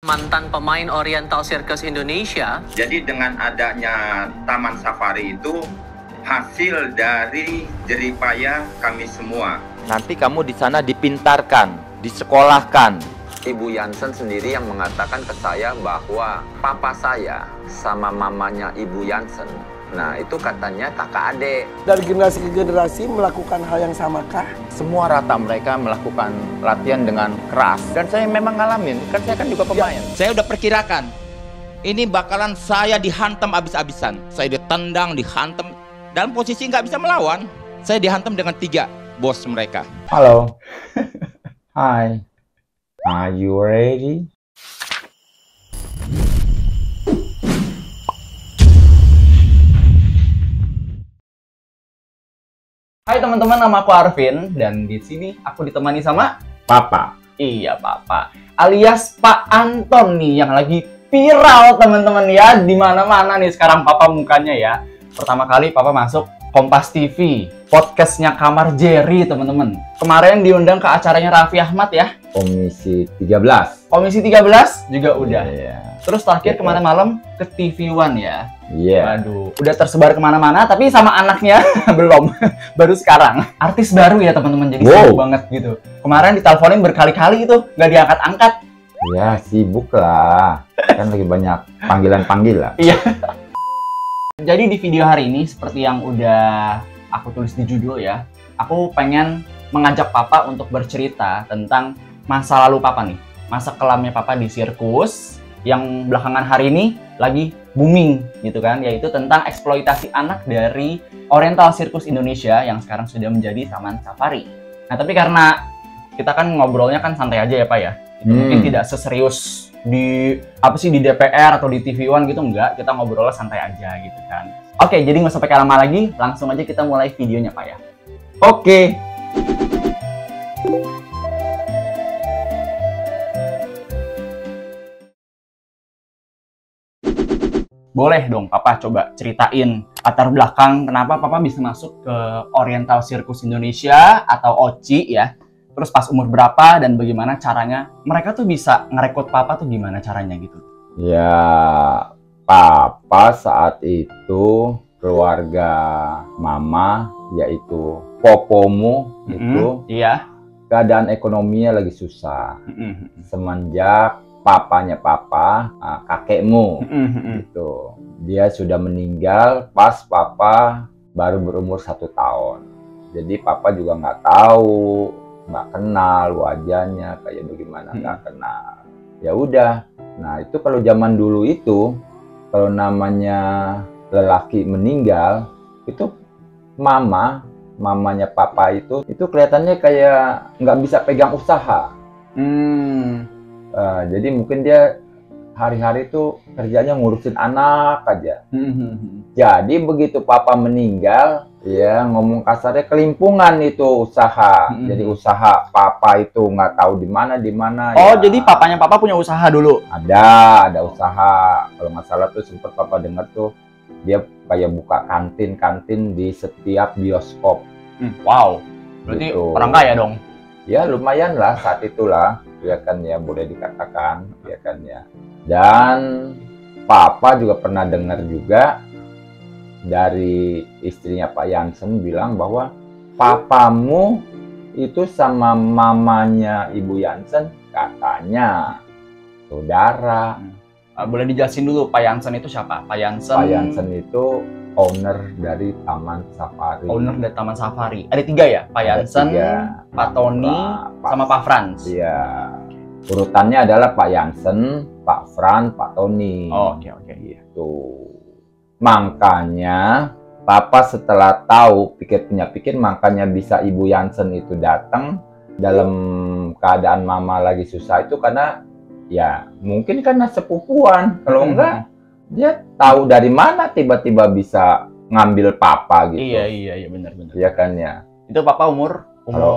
mantan pemain Oriental Circus Indonesia. Jadi dengan adanya Taman Safari itu hasil dari jeripaya kami semua. Nanti kamu di sana dipintarkan, disekolahkan. Ibu Jansen sendiri yang mengatakan ke saya bahwa papa saya sama mamanya Ibu Jansen, nah itu katanya kakak adik. Dari generasi ke generasi melakukan hal yang samakah? Semua rata mereka melakukan latihan dengan keras. Dan saya memang ngalamin, kan saya kan juga pemain. Saya udah perkirakan, ini bakalan saya dihantam abis-abisan. Saya ditendang, dihantam, dalam posisi nggak bisa melawan. Saya dihantam dengan 3 bos mereka. Halo. Hai. Are you ready? Hai teman-teman, nama aku Arvin dan di sini aku ditemani sama Papa. Iya, Papa. Alias Pak Anton nih yang lagi viral teman-teman ya. Di mana-mana nih sekarang Papa mukanya ya. Pertama kali Papa masuk Kompas TV, podcastnya Kamar Jerry teman-teman. Kemarin diundang ke acaranya Raffi Ahmad ya. Komisi 13. Komisi 13 juga udah. Yeah. Terus terakhir kemarin malam ke TV One ya. Iya. Yeah. Waduh, udah tersebar kemana-mana, tapi sama anaknya belum. Baru sekarang. Artis baru ya teman-teman, jadi sibuk banget gitu. Kemarin diteleponin berkali-kali itu, nggak diangkat-angkat. Ya, sibuk lah. Kan lagi banyak panggilan-panggilan. Iya. Jadi di video hari ini, seperti yang udah aku tulis di judul ya, aku pengen mengajak Papa untuk bercerita tentang masa lalu Papa nih. Masa kelamnya Papa di sirkus, yang belakangan hari ini lagi booming gitu kan, yaitu tentang eksploitasi anak dari Oriental Circus Indonesia yang sekarang sudah menjadi Taman Safari. Nah tapi karena kita kan ngobrolnya kan santai aja ya Pak ya, mungkin tidak seserius di di DPR atau di TV One gitu, enggak, kita ngobrolnya santai aja gitu kan. Oke, jadi nggak usah pakai lama lagi, langsung aja kita mulai videonya Pak ya. Oke. Boleh dong Papa coba ceritain latar belakang kenapa Papa bisa masuk ke Oriental Circus Indonesia atau OCI ya. Terus pas umur berapa dan bagaimana caranya mereka tuh bisa ngerekrut Papa tuh gimana caranya gitu? Ya, Papa saat itu keluarga Mama yaitu Popomu itu iya. Keadaan ekonominya lagi susah. Semenjak papanya Papa, kakekmu gitu. Dia sudah meninggal pas Papa baru berumur 1 tahun. Jadi Papa juga nggak tahu, nggak kenal wajahnya kayak bagaimana, nggak kenal. Ya udah. Nah itu kalau zaman dulu itu, kalau namanya lelaki meninggal, itu mamanya Papa itu kelihatannya kayak nggak bisa pegang usaha. Jadi mungkin dia hari-hari itu kerjanya ngurusin anak aja. Jadi begitu Papa meninggal, ya ngomong kasarnya kelimpungan itu usaha. Jadi usaha Papa itu nggak tahu di mana. Oh, ya. jadi papanya Papa punya usaha dulu? Ada usaha. Kalau nggak salah tuh sempat Papa dengar tuh dia kayak buka kantin di setiap bioskop. Wow, berarti gitu. Orang kaya dong? Ya lumayan lah saat itulah, ya kan ya, boleh dikatakan, ya kan ya. Dan Papa juga pernah dengar juga dari istrinya Pak Jansen bilang bahwa papamu itu sama mamanya Ibu Jansen katanya saudara. Boleh dijelasin dulu Pak Jansen itu siapa? Pak Jansen itu owner dari Taman Safari. Owner dari Taman Safari. Ada 3 ya? Pak Jansen, Pak Tony, sama Pak Frans. Iya. Urutannya adalah Pak Jansen, Pak Frans, Pak Tony. Oh, oke. Gitu. Makanya Papa setelah tahu, pikir makanya bisa Ibu Jansen itu datang dalam keadaan Mama lagi susah itu karena ya mungkin karena sepupuan. Kalau enggak, dia tahu dari mana tiba-tiba bisa ngambil Papa gitu. Iya benar. Iya kan ya. Itu Papa umur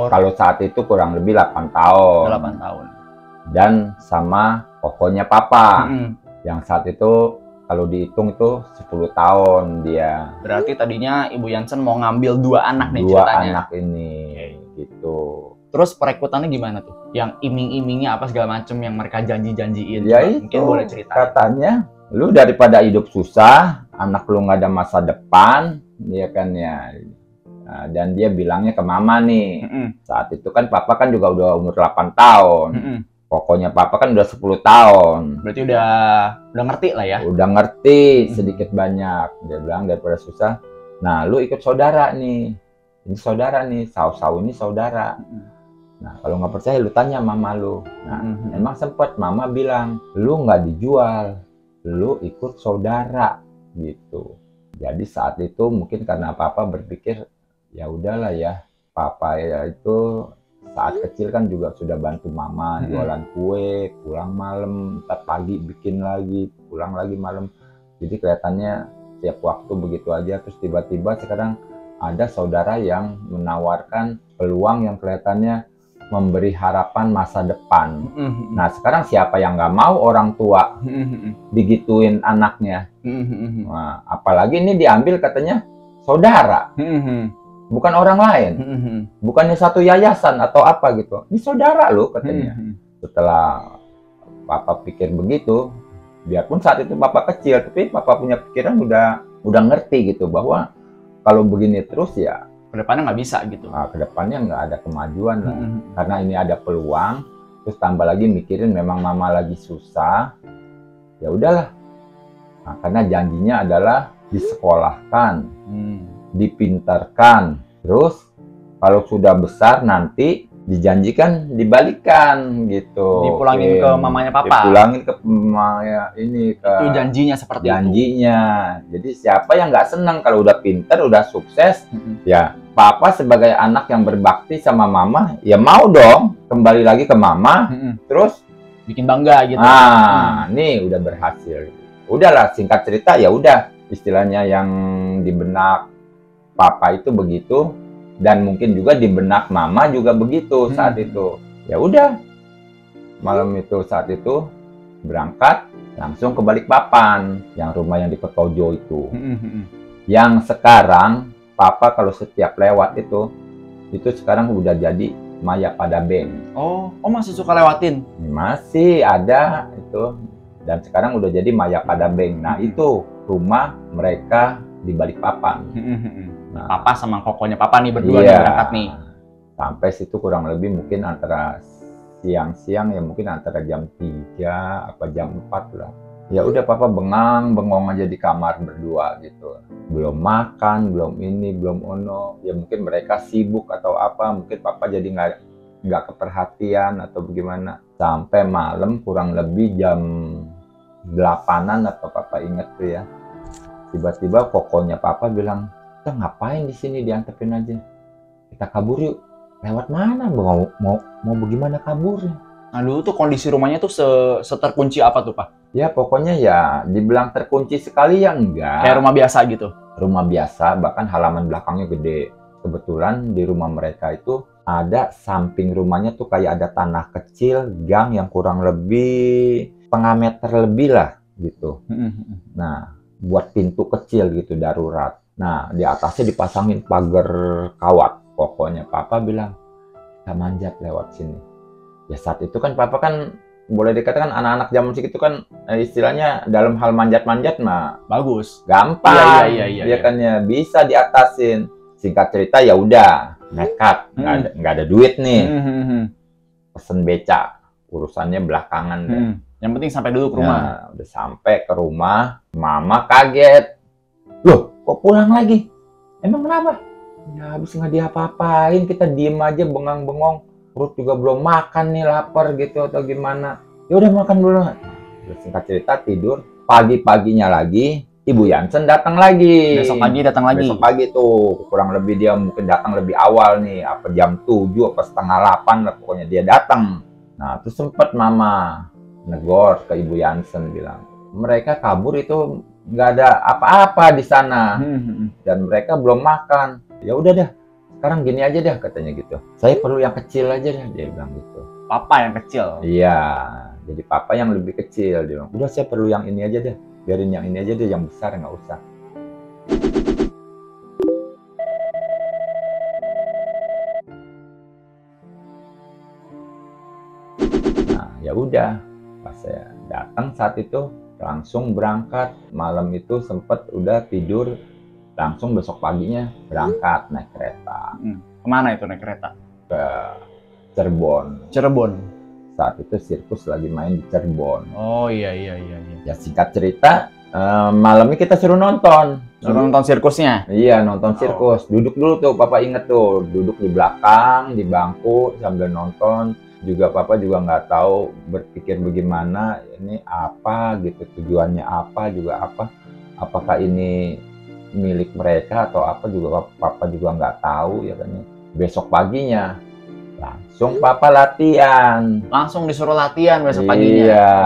kalau saat itu kurang lebih 8 tahun. 8 tahun. Dan sama pokoknya Papa. Yang saat itu kalau dihitung itu 10 tahun dia. Berarti tadinya Ibu Jansen mau ngambil 2 anak nih 2 ceritanya. 2 anak ini gitu. Terus perekrutannya gimana tuh? Yang iming-imingnya apa segala macem yang mereka janji-janjiin? Ya Coba, mungkin itu boleh cerita. katanya, lu daripada hidup susah, anak lu nggak ada masa depan, ya kan ya. Nah, dan dia bilangnya ke mama nih, saat itu kan papa kan juga udah umur 8 tahun. Pokoknya papa kan udah 10 tahun. Berarti udah ngerti lah ya? Udah ngerti sedikit banyak. Dia bilang daripada susah, nah lu ikut saudara nih. Ini saudara nih, Sau-Sau ini saudara. Nah kalau nggak percaya lu tanya mama lu. Nah emang sempet mama bilang, lu nggak dijual, lu ikut saudara gitu. Jadi saat itu mungkin karena papa berpikir, ya udahlah ya, papa ya itu saat kecil kan juga sudah bantu mama jualan kue, pulang malam, ntar pagi bikin lagi, pulang lagi malam. Jadi kelihatannya tiap waktu begitu aja. Terus tiba-tiba sekarang ada saudara yang menawarkan peluang yang kelihatannya memberi harapan masa depan. Nah sekarang siapa yang nggak mau orang tua digituin anaknya? Nah, apalagi ini diambil katanya saudara. Bukan orang lain, bukannya satu yayasan atau apa gitu. Ini saudara lo katanya. Setelah papa pikir begitu, biarpun saat itu papa kecil, tapi papa punya pikiran udah ngerti gitu bahwa kalau begini terus ya kedepannya nggak bisa gitu. Nah, kedepannya nggak ada kemajuan lah. Karena ini ada peluang, terus tambah lagi mikirin memang mama lagi susah, ya udahlah. Nah, karena janjinya adalah disekolahkan. Dipintarkan, terus kalau sudah besar nanti dijanjikan dibalikan gitu. Dipulangin ke mamanya papa. Dipulangin ke mamanya ini ke. Itu janjinya seperti janjinya. Jadi siapa yang nggak senang kalau udah pinter, udah sukses, ya papa sebagai anak yang berbakti sama mama, ya mau dong kembali lagi ke mama, terus bikin bangga gitu. Nih udah berhasil. Udahlah singkat cerita ya udah istilahnya yang di benak papa itu begitu, dan mungkin juga di benak mama juga begitu saat itu. Ya udah, malam itu saat itu berangkat langsung ke Balikpapan, yang rumah yang di Petojo itu. Yang sekarang papa kalau setiap lewat itu sekarang udah jadi Maya Padabeng. Oh masih suka lewatin? Masih ada itu, dan sekarang udah jadi Maya Padabeng. Nah itu rumah mereka di Balikpapan. Nah, papa sama kokonya papa nih berdua nih berangkat nih. Sampai situ kurang lebih mungkin antara siang-siang ya, mungkin antara jam 3 apa jam 4 lah. Ya udah papa bengong aja di kamar berdua gitu. Belum makan, belum ini, belum ono. Ya mungkin mereka sibuk atau apa, mungkin papa jadi nggak keperhatian atau bagaimana. Sampai malam kurang lebih jam 8-an apa papa inget tuh ya. Tiba-tiba kokonya papa bilang, kita ngapain di sini, diantepin aja. Kita kabur yuk. Lewat mana? Mau bagaimana kaburnya? Nah dulu tuh kondisi rumahnya tuh seterkunci apa tuh Pak? Ya pokoknya ya dibilang terkunci sekali ya enggak. Kayak rumah biasa gitu? Rumah biasa, bahkan halaman belakangnya gede. Kebetulan di rumah mereka itu ada samping rumahnya tuh kayak ada tanah kecil, gang yang kurang lebih setengah meter lebih lah gitu. Nah buat pintu kecil gitu darurat. Nah di atasnya dipasangin pagar kawat. Pokoknya papa bilang kita manjat lewat sini. Ya saat itu kan papa kan boleh dikatakan anak-anak zaman segitu kan istilahnya dalam hal manjat-manjat mah bagus, gampang. Iya kan ya bisa diatasin. Singkat cerita ya udah nekat, nggak ada duit nih. Pesen beca, urusannya belakangan deh. Yang penting sampai dulu ke rumah. Nah, udah sampai ke rumah, mama kaget. Loh, kok pulang lagi? Emang kenapa? Ya habis nggak diapa-apain, kita diem aja bengong-bengong. Perut juga belum makan nih, lapar gitu atau gimana. Ya udah makan dulu. Singkat cerita tidur, pagi-paginya lagi Ibu Jansen datang lagi. Besok pagi datang lagi. Besok pagi tuh, kurang lebih dia mungkin datang lebih awal nih, apa jam 7 apa setengah 8 lah pokoknya dia datang. Nah, terus sempet mama negor ke Ibu Jansen bilang, mereka kabur itu nggak ada apa-apa di sana dan mereka belum makan. Ya udah dah, sekarang gini aja dah katanya gitu. Saya perlu yang kecil aja dah, dia bilang gitu. Papa yang kecil? Iya, jadi papa yang lebih kecil. Dia bilang, udah saya perlu yang ini aja deh, biarin yang ini aja deh, yang besar nggak usah. Ya udah, pas saya datang saat itu langsung berangkat. Malam itu sempet udah tidur, langsung besok paginya berangkat naik kereta. Kemana itu naik kereta? Ke Cirebon. Cirebon. Saat itu sirkus lagi main di Cirebon. Oh iya. Ya singkat cerita, malamnya kita suruh nonton. Suruh nonton sirkusnya? Iya, nonton sirkus. Duduk dulu tuh, Papa inget tuh. Duduk di belakang, di bangku sambil nonton. Juga Papa juga nggak tahu berpikir bagaimana, ini apa gitu, tujuannya apa, juga apa. Apakah ini milik mereka atau apa juga Papa juga nggak tahu ya kan. Besok paginya langsung Papa latihan. Langsung disuruh latihan besok paginya? Iya.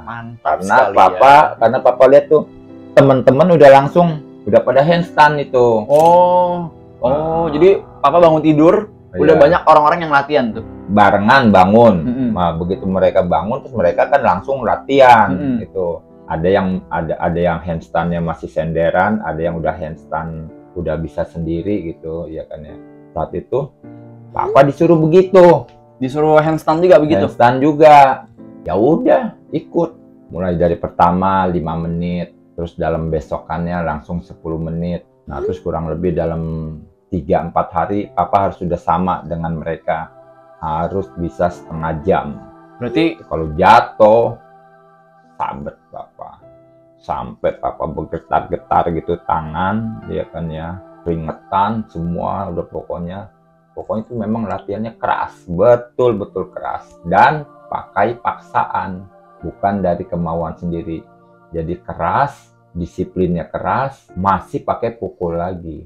Mantap Karena sekali karena Papa lihat tuh teman-teman udah langsung udah pada handstand itu. Oh, jadi Papa bangun tidur udah banyak orang-orang yang latihan tuh. Barengan bangun. Nah, begitu mereka bangun terus mereka kan langsung latihan gitu. Ada yang handstandnya masih senderan, ada yang udah handstand udah bisa sendiri gitu ya kan ya. Saat itu Papa disuruh begitu. Disuruh handstand juga begitu? Handstand juga. Ya udah, ikut. Mulai dari pertama 5 menit, terus dalam besokannya langsung 10 menit. Nah, terus kurang lebih dalam 3-4 hari Papa harus sudah sama dengan mereka. Harus bisa setengah jam. Berarti kalau jatuh sabet Papa. Sampai Papa bergetar-getar gitu tangan, ya kan ya. Keringetan semua udah pokoknya itu memang latihannya keras, betul-betul keras dan pakai paksaan, bukan dari kemauan sendiri. Jadi keras, disiplinnya keras, masih pakai pukul lagi.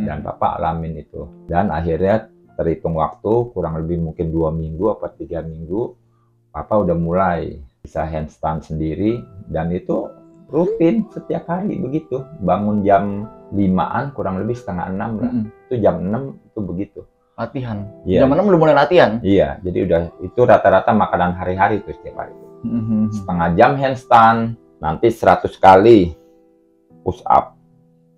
Dan Papa alamin itu. Dan akhirnya terhitung waktu kurang lebih mungkin 2 minggu apa 3 minggu, Papa udah mulai bisa handstand sendiri dan itu rutin setiap hari begitu. Bangun jam 5-an kurang lebih setengah 6 lah. Itu jam 6 itu begitu. Latihan? Iya. Jam 6 udah mulai latihan? Iya, jadi udah itu rata-rata makanan hari-hari itu setiap hari. Setengah jam handstand, nanti 100 kali push up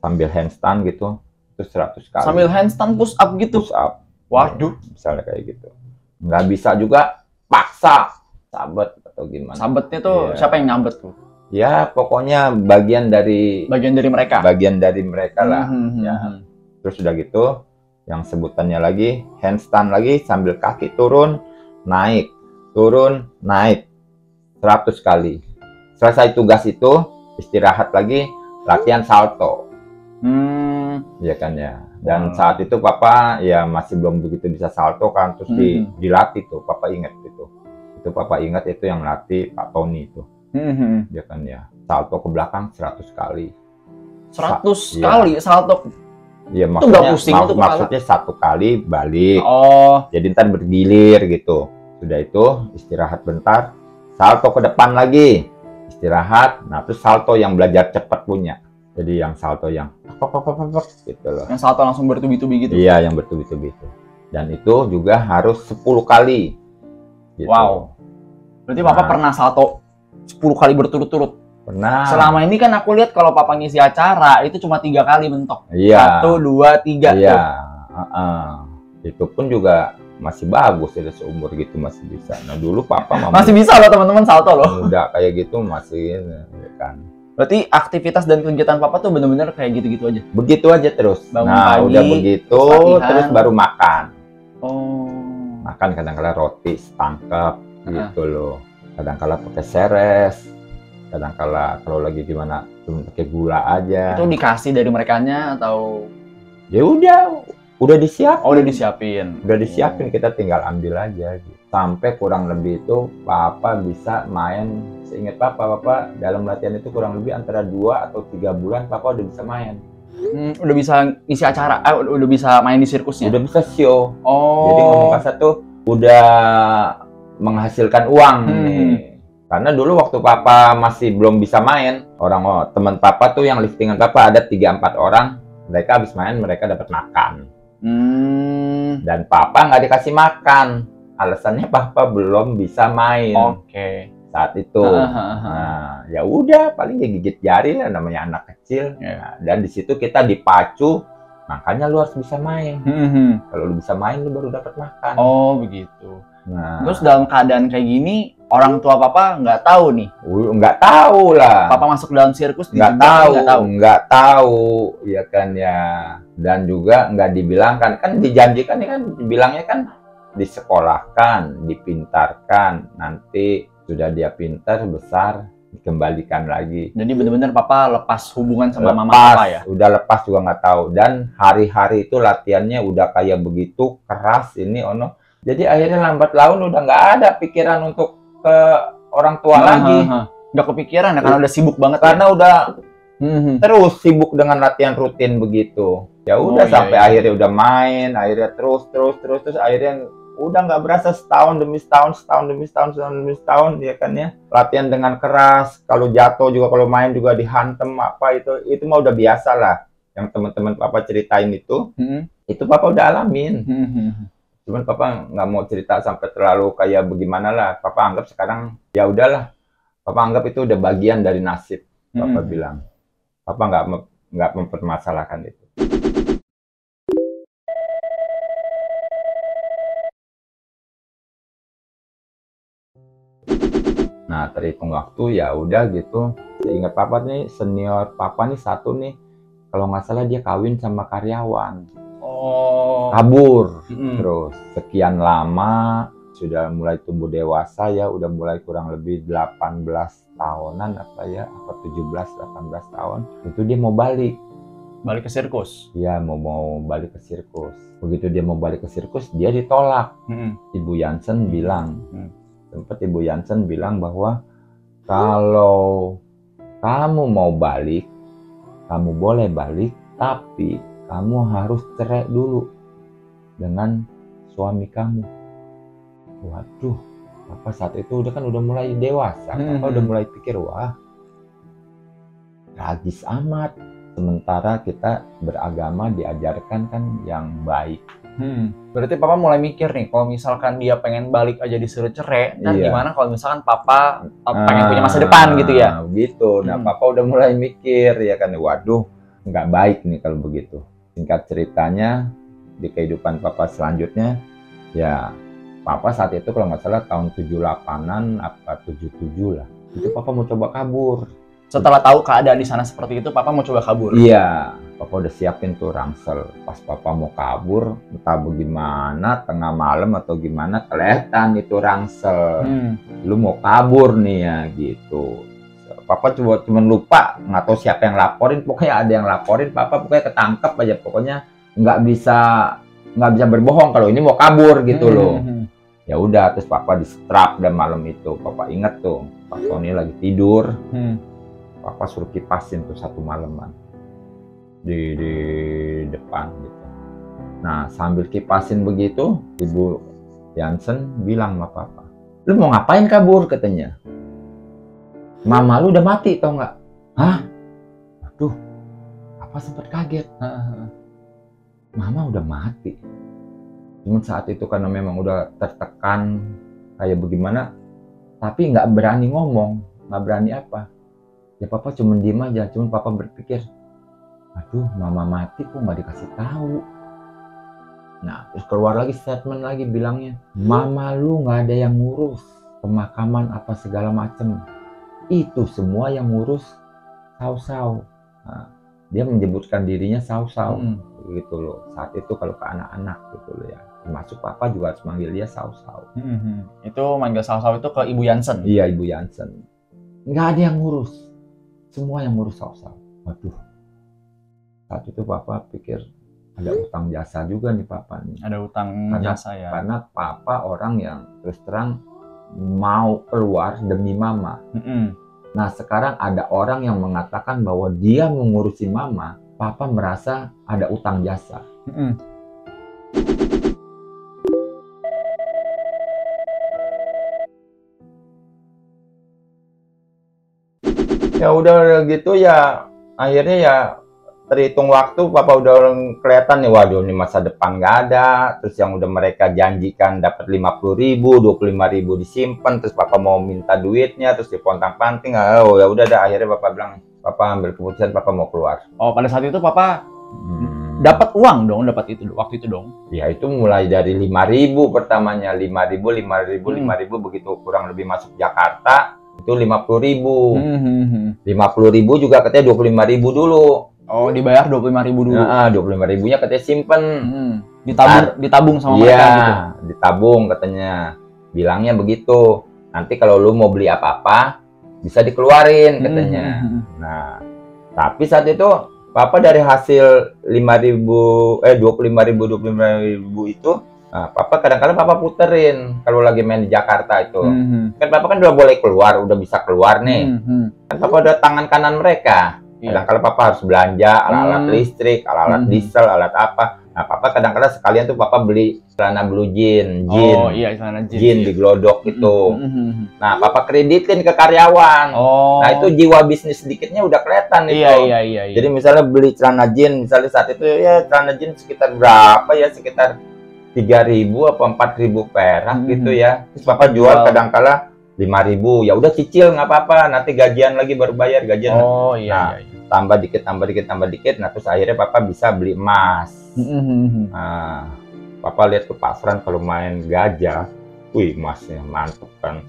sambil handstand gitu, itu 100 kali. Sambil handstand push up gitu? Push up. Waduh. Misalnya kayak gitu. Nggak bisa juga paksa, sabet atau gimana. Sabetnya tuh siapa yang nyabet tuh? Ya, pokoknya bagian dari mereka. Bagian dari mereka lah. Ya. Terus udah gitu, yang sebutannya lagi handstand lagi sambil kaki turun, naik, 100 kali. Selesai tugas itu, istirahat lagi, latihan salto. Ya kan ya. Dan saat itu Papa ya masih belum begitu bisa salto kan, terus dilatih tuh, Papa ingat itu. Itu Papa ingat itu yang latih Pak Tony itu. Ya kan ya. Salto ke belakang 100 kali. 100 kali salto? Ya maksudnya 1 kali balik. Jadi ntar bergilir gitu. Sudah itu istirahat bentar, salto ke depan lagi, istirahat. Nah terus salto yang belajar cepat punya. Jadi yang salto yang gitu loh. Yang salto langsung bertubi-tubi gitu? Iya, yang bertubi-tubi itu. Dan itu juga harus 10 kali. Gitu. Wow. Berarti Papa pernah salto 10 kali berturut-turut? Pernah. Selama ini kan aku lihat kalau Papa ngisi acara itu cuma 3 kali mentok. Iya. 1, 2, 3. Iya. Itu pun juga masih bagus ya, seumur gitu masih bisa. Nah dulu Papa masih bisa loh teman-teman salto loh. Udah kayak gitu masih ya kan. Berarti aktivitas dan kegiatan Papa tuh bener-bener kayak gitu-gitu aja? Begitu aja terus. Bangun nah pagi, udah begitu terus baru makan. Makan kadang-kala roti setangkap gitu loh. Kadang-kala pakai seres. Kadang-kala kalau lagi gimana cuma pakai gula aja. Itu dikasih dari merekanya atau? Ya udah disiapin. Oh, udah disiapin. Udah disiapin, kita tinggal ambil aja gitu. Sampai kurang lebih itu Papa bisa main, seingat Papa dalam latihan itu kurang lebih antara 2 atau 3 bulan Papa udah bisa main. Udah bisa isi acara, udah bisa main di sirkusnya? Udah bisa show. Jadi ngomong kasar tuh udah menghasilkan uang nih. Karena dulu waktu Papa masih belum bisa main, teman Papa tuh yang liftingan Papa ada 3-4 orang, mereka habis main mereka dapat makan. Dan Papa nggak dikasih makan, alasannya Papa belum bisa main. Saat itu. Nah, ya udah paling gigit jari lah, namanya anak kecil. Nah, dan di situ kita dipacu, makanya lu harus bisa main. Kalau lu bisa main lu baru dapat makan. Oh begitu. Nah, terus dalam keadaan kayak gini orang tua papa nggak tahu nih. Nggak tahu lah. Papa masuk dalam sirkus Nggak tahu, ya kan ya. Dan juga nggak dibilangkan, kan dijanjikan kan bilangnya kan disekolahkan, dipintarkan, nanti sudah dia pintar besar dikembalikan lagi. Jadi benar-benar papa lepas hubungan sama mama papa ya? Udah lepas juga nggak tahu. Dan hari-hari itu latihannya udah kayak begitu keras ini ono. Jadi akhirnya lambat laun udah nggak ada pikiran untuk ke orang tua lagi. Nggak kepikiran ya karena udah sibuk banget. Karena udah terus sibuk dengan latihan rutin begitu. Ya udah sampai akhirnya udah main, akhirnya terus akhirnya udah nggak berasa setahun demi setahun ya kan ya. Latihan dengan keras, kalau jatuh juga, kalau main juga dihantem apa itu mah udah biasa lah. Yang teman-teman papa ceritain itu papa udah alamin. Cuman papa nggak mau cerita sampai terlalu kayak bagaimana lah. Papa anggap sekarang ya udahlah. Papa anggap itu udah bagian dari nasib. Papa bilang. Papa nggak mempermasalahkan itu. Nah, terhitung waktu ya udah gitu. Ingat papa nih, senior papa nih satu nih, kalau nggak salah dia kawin sama karyawan. Kabur. Terus sekian lama sudah mulai tumbuh dewasa ya, udah mulai kurang lebih 18 tahunan apa 17-18 tahun. Itu dia mau balik ke sirkus. Iya, mau balik ke sirkus. Begitu dia mau balik ke sirkus, dia ditolak. Ibu Jansen bilang, sempat Ibu Jansen bilang bahwa kalau kamu mau balik, kamu boleh balik, tapi kamu harus cerai dulu dengan suami kamu. Waduh, papa saat itu udah mulai dewasa. Papa udah mulai pikir, wah, tragis amat. Sementara kita beragama diajarkan kan yang baik. Berarti papa mulai mikir nih, kalau misalkan dia pengen balik aja disuruh cerai, dan gimana kalau misalkan papa pengen punya masa depan gitu ya? Gitu. Nah, papa udah mulai mikir ya kan, waduh, nggak baik nih kalau begitu. Singkat ceritanya, di kehidupan papa selanjutnya, ya papa saat itu kalau nggak salah tahun 78-an apa 77 lah. Itu papa mau coba kabur. Setelah tahu keadaan di sana seperti itu, papa mau coba kabur? Iya, papa udah siapin tuh ransel. Pas papa mau kabur, entah bagaimana, tengah malam atau gimana, kelihatan itu ransel. Lu mau kabur nih ya, gitu. Papa cuma lupa, nggak tahu siapa yang laporin, pokoknya ada yang laporin, papa pokoknya ketangkep aja, pokoknya nggak bisa berbohong kalau ini mau kabur gitu loh. Ya udah, terus papa di-strap dan malam itu, papa inget tuh, pas Tony lagi tidur, papa suruh kipasin tuh satu malaman di depan gitu. Nah, sambil kipasin begitu, Ibu Jansen bilang sama papa, lu mau ngapain kabur katanya? Mama lu udah mati tau nggak? Hah? Aduh, papa sempat kaget. Mama udah mati. Cuma saat itu karena memang udah tertekan kayak bagaimana, tapi nggak berani ngomong, nggak berani apa. Ya papa cuma diem aja, cuma papa berpikir, aduh, mama mati kok nggak dikasih tahu. Nah, terus keluar lagi statement lagi bilangnya, mama lu nggak ada yang ngurus pemakaman apa segala macem. Itu semua yang ngurus Saw-Saw. Nah, dia menyebutkan dirinya Saw-Saw gitu loh. Saat itu kalau ke anak-anak gitu loh ya. Termasuk papa juga harus manggil dia Saw-Saw. Itu manggil Saw-Saw itu ke Ibu Jansen? Iya, Ibu Jansen. Nggak ada yang ngurus. Semua yang ngurus Saw-Saw. Waduh. Saat itu papa pikir ada utang jasa juga nih papa nih. Ada utang jasa ya? Karena papa orang yang terus terang mau keluar demi mama. Nah, sekarang ada orang yang mengatakan bahwa dia mengurusi mama, papa merasa ada utang jasa. Ya udah gitu ya, akhirnya ya terhitung waktu, papa udah kelihatan nih, waduh ini masa depan nggak ada. Terus yang udah mereka janjikan dapat 50.000, 25.000 disimpan, terus papa mau minta duitnya, terus dipontang-panting. Oh ya udah dah, akhirnya papa bilang, papa ambil keputusan, papa mau keluar. Oh, pada saat itu papa dapat uang dong, dapat itu waktu itu dong. Ya itu mulai dari 5.000 pertamanya, 5.000 begitu kurang lebih masuk Jakarta itu 50.000. 50.000 juga katanya 25.000 dulu. Oh, dibayar 25.000 dulu. Nah, 25.000-nya katanya simpen. Ditabung sama mereka gitu. Ditabung katanya. Bilangnya begitu. Nanti kalau lu mau beli apa-apa bisa dikeluarin katanya. Nah, tapi saat itu Papa dari hasil 25.000 itu, nah, Papa kadang-kadang Papa puterin kalau lagi main di Jakarta itu. Kan Papa kan udah boleh keluar, udah bisa keluar nih. Kan Papa udah tangan kanan mereka. Kadang-kadang Papa harus belanja alat-alat listrik, alat-alat diesel, alat apa. Nah, Papa kadang-kadang sekalian tuh Papa beli celana blue jean. Oh iya, celana jean di Glodok itu. Nah, Papa kreditin ke karyawan. Nah, itu jiwa bisnis sedikitnya udah kelihatan itu. Iya. Jadi misalnya beli celana jean, misalnya saat itu ya celana jean sekitar berapa ya? Sekitar 3.000 apa 4.000 perak gitu ya. Terus Papa jual kadang-kala 5.000. Ya udah cicil nggak apa-apa. Nanti gajian lagi baru bayar gajian. Oh iya. Tambah dikit. Nah, terus akhirnya Papa bisa beli emas. Nah, Papa lihat ke Pak Fran kalau main gajah, wih emasnya mantep kan,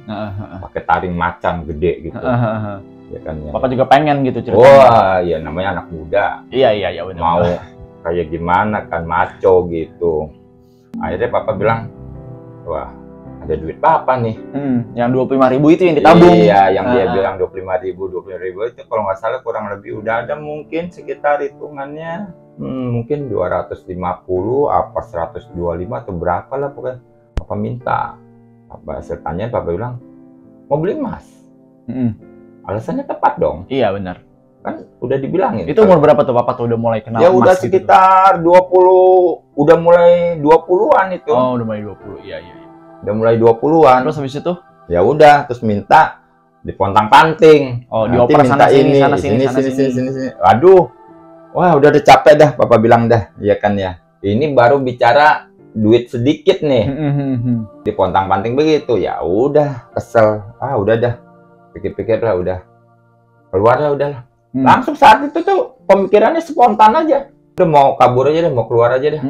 pakai taring macan gede gitu, ya kan ya. Papa juga pengen gitu ceritanya. Wah, ya namanya anak muda. Iya benar. Mau kayak gimana kan, maco gitu. Akhirnya Papa bilang, wah ada duit Papa nih. Yang 25.000 itu yang ditabung. Iya, yang dia bilang 25.000 itu kalau nggak salah kurang lebih udah ada mungkin sekitar hitungannya mungkin 250 apa 125 atau berapa lah pokoknya. Papa minta. Papa sertanya Papa bilang mau beli emas. Alasannya tepat dong. Iya benar. Kan udah dibilangin. Itu umur berapa tuh Papa tuh udah mulai kenal ya emas? Ya udah sekitar gitu. 20, udah mulai 20-an itu. Oh, udah mulai 20. Iya. Udah mulai 20-an. Terus habis itu? Ya udah, terus minta dipontang-panting. Oh, dioper sana sini. Aduh. Wah, udah capek dah Papa bilang dah. Iya kan ya. Ini baru bicara duit sedikit nih. Dipontang-panting begitu. Ya udah, kesel. Udah dah. Pikir-pikir lah udah. Keluar lah udahlah. Langsung saat itu tuh pemikirannya spontan aja. Udah mau kabur aja deh, mau keluar aja deh.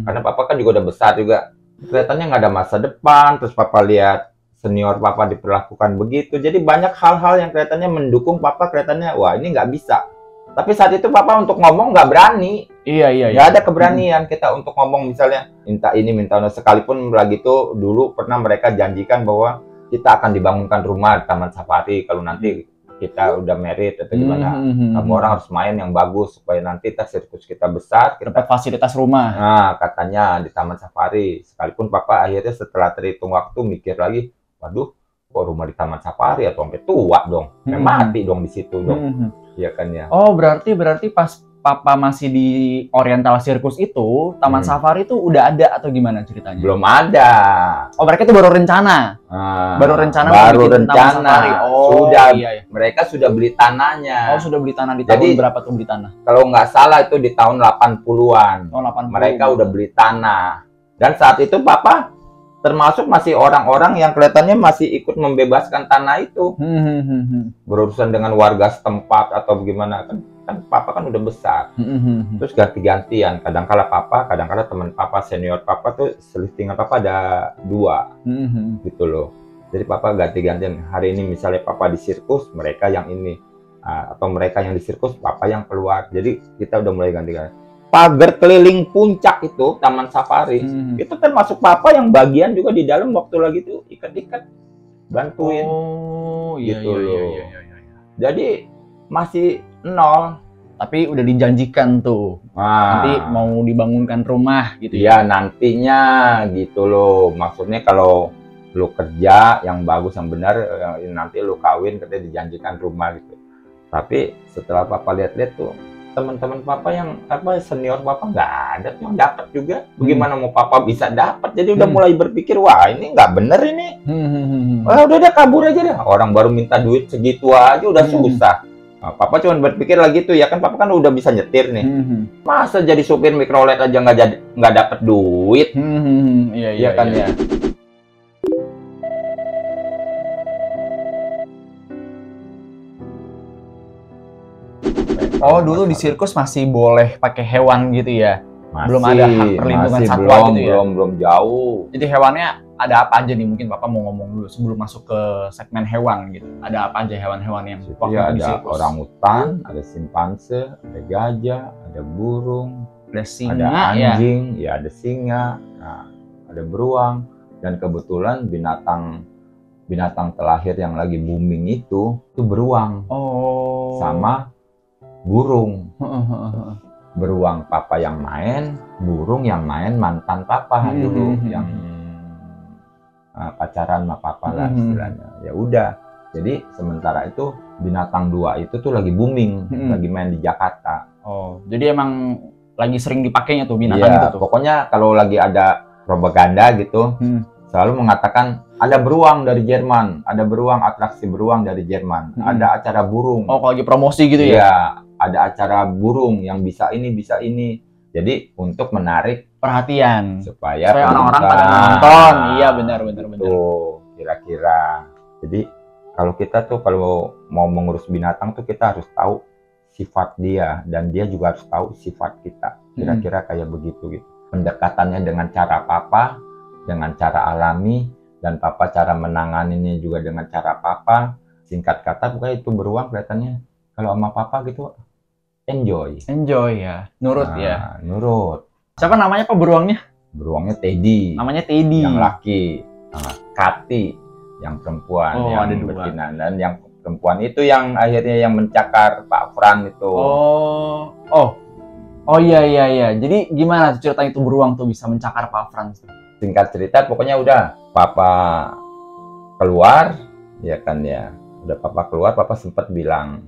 Karena Papa kan juga udah besar juga. Kelihatannya nggak ada masa depan, terus Papa lihat senior Papa diperlakukan begitu, jadi banyak hal-hal yang kelihatannya mendukung Papa, kelihatannya wah ini nggak bisa. Tapi saat itu Papa untuk ngomong nggak berani. Iya. Nggak ada keberanian kita untuk ngomong misalnya minta ini minta itu, sekalipun lagi itu dulu pernah mereka janjikan bahwa kita akan dibangunkan rumah di Taman Safari kalau nanti kita udah married atau gimana, kamu orang harus main yang bagus supaya nanti sirkus kita besar, kita dapat fasilitas rumah. Nah, katanya di Taman Safari. Sekalipun Papa akhirnya setelah terhitung waktu mikir lagi, waduh, kok rumah di Taman Safari atau sampai tua dong, mati dong di situ dong, iya kan ya. Oh berarti pas Papa masih di Oriental Circus itu, Taman Safari itu udah ada atau gimana ceritanya? Belum ada. Oh mereka itu baru rencana? Baru rencana. Oh, sudah. Iya. Mereka sudah beli tanahnya. Oh sudah beli tanah di tahun berapa tuh beli tanah? Kalau nggak salah itu di tahun 80-an. Oh 80. Mereka udah beli tanah. Dan saat itu Papa termasuk masih orang-orang yang kelihatannya masih ikut membebaskan tanah itu. Berurusan dengan warga setempat atau bagaimana kan Papa kan udah besar. Terus ganti-gantian, kadang-kala Papa, kadang-kala teman Papa, senior Papa tuh selistingan Papa ada 2 gitu loh. Jadi Papa ganti-gantian, hari ini misalnya Papa di sirkus, mereka yang ini, atau mereka yang di sirkus, Papa yang keluar. Jadi kita udah mulai ganti-ganti. Pagar keliling puncak itu Taman Safari, itu termasuk Papa yang bagian juga di dalam waktu lagi tuh ikat-ikat bantuin. Oh iya. Jadi masih nol, tapi udah dijanjikan tuh nanti mau dibangunkan rumah gitu ya nantinya gitu loh. Maksudnya kalau lu kerja yang bagus yang benar nanti lu kawin katanya dijanjikan rumah gitu. Tapi setelah Papa lihat-lihat tuh teman-teman Papa yang senior Papa nggak ada tuh yang dapat juga. Bagaimana mau Papa bisa dapat? Jadi udah mulai berpikir wah ini nggak bener ini. Udah kabur aja deh. Orang baru minta duit segitu aja udah susah. Nah, Papa cuma berpikir lagi tuh ya kan Papa kan udah bisa nyetir nih. Masa jadi supir mikrolet aja nggak dapat duit? Iya kan ya. Oh dulu di sirkus masih boleh pakai hewan gitu ya? belum ada hak perlindungan masih satwa gitu ya? Belum jauh. Jadi hewannya ada apa aja nih? Mungkin Papa mau ngomong dulu sebelum masuk ke segmen hewan gitu. Ada apa aja hewan-hewan yang waktu Ya, di ada sirkus? orangutan, ada simpanse, ada gajah, ada burung, Ada singa ada ya. anjing, ya ada singa, nah, ada beruang, dan kebetulan binatang terlahir yang lagi booming itu beruang Oh. sama burung. Beruang papa yang main, burung yang main mantan papa dulu yang pacaran sama papa lah istilahnya. Ya udah. Jadi sementara itu binatang dua itu tuh lagi booming, lagi main di Jakarta. Oh, jadi emang lagi sering dipakainya tuh binatang Iya, itu tuh. pokoknya kalau lagi ada propaganda gitu, selalu mengatakan ada beruang dari Jerman, ada beruang, atraksi beruang dari Jerman, ada acara burung. Oh, kalau lagi promosi gitu ya? Iya, ada acara burung yang bisa ini. Jadi untuk menarik Perhatian. supaya orang-orang pada pemirsa. nonton. Iya, benar. Tuh, kira-kira. Jadi kalau kita tuh kalau mau mengurus binatang tuh kita harus tahu sifat dia dan dia juga harus tahu sifat kita. Kira-kira kayak begitu gitu. Pendekatannya dengan cara papa, dengan cara alami, dan papa cara menanganinya juga dengan cara papa. Singkat kata pokoknya itu beruang kelihatannya kalau sama papa gitu enjoy ya, nurut ya. Nurut. Siapa namanya Pak beruangnya? Beruangnya Teddy. Namanya Teddy. Yang laki. Kati yang perempuan. Oh, yang ada dua. betina. Dan yang perempuan itu yang akhirnya yang mencakar Pak Fran itu. Oh iya. Jadi gimana ceritanya itu beruang tuh bisa mencakar Pak Fran? Singkat cerita pokoknya udah papa keluar, ya kan ya. Udah papa keluar, papa sempat bilang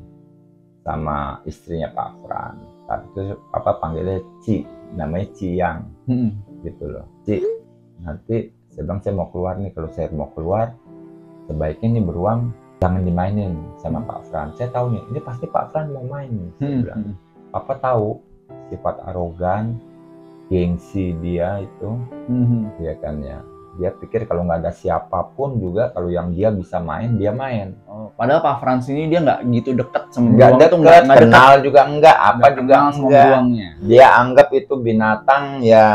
sama istrinya Pak Fran. Saat itu papa panggilnya Ci, namanya Ciyang, gitu loh. Ci, nanti saya bilang saya mau keluar nih. Kalau saya mau keluar, sebaiknya nih beruang jangan dimainin sama Pak Fran. Saya tahu nih, ini pasti Pak Fran mau main nih. Saya bilang. Papa tahu sifat arogan, gengsi dia itu, ya kan ya. Dia pikir kalau nggak ada siapapun juga, kalau yang dia bisa main, dia main. Oh, padahal Pak Frans ini dia nggak gitu deket sama Nggak beruang tuh, deket, nggak kenal juga enggak, apa nggak juga kenal sama enggak. beruangnya. Dia anggap itu binatang ya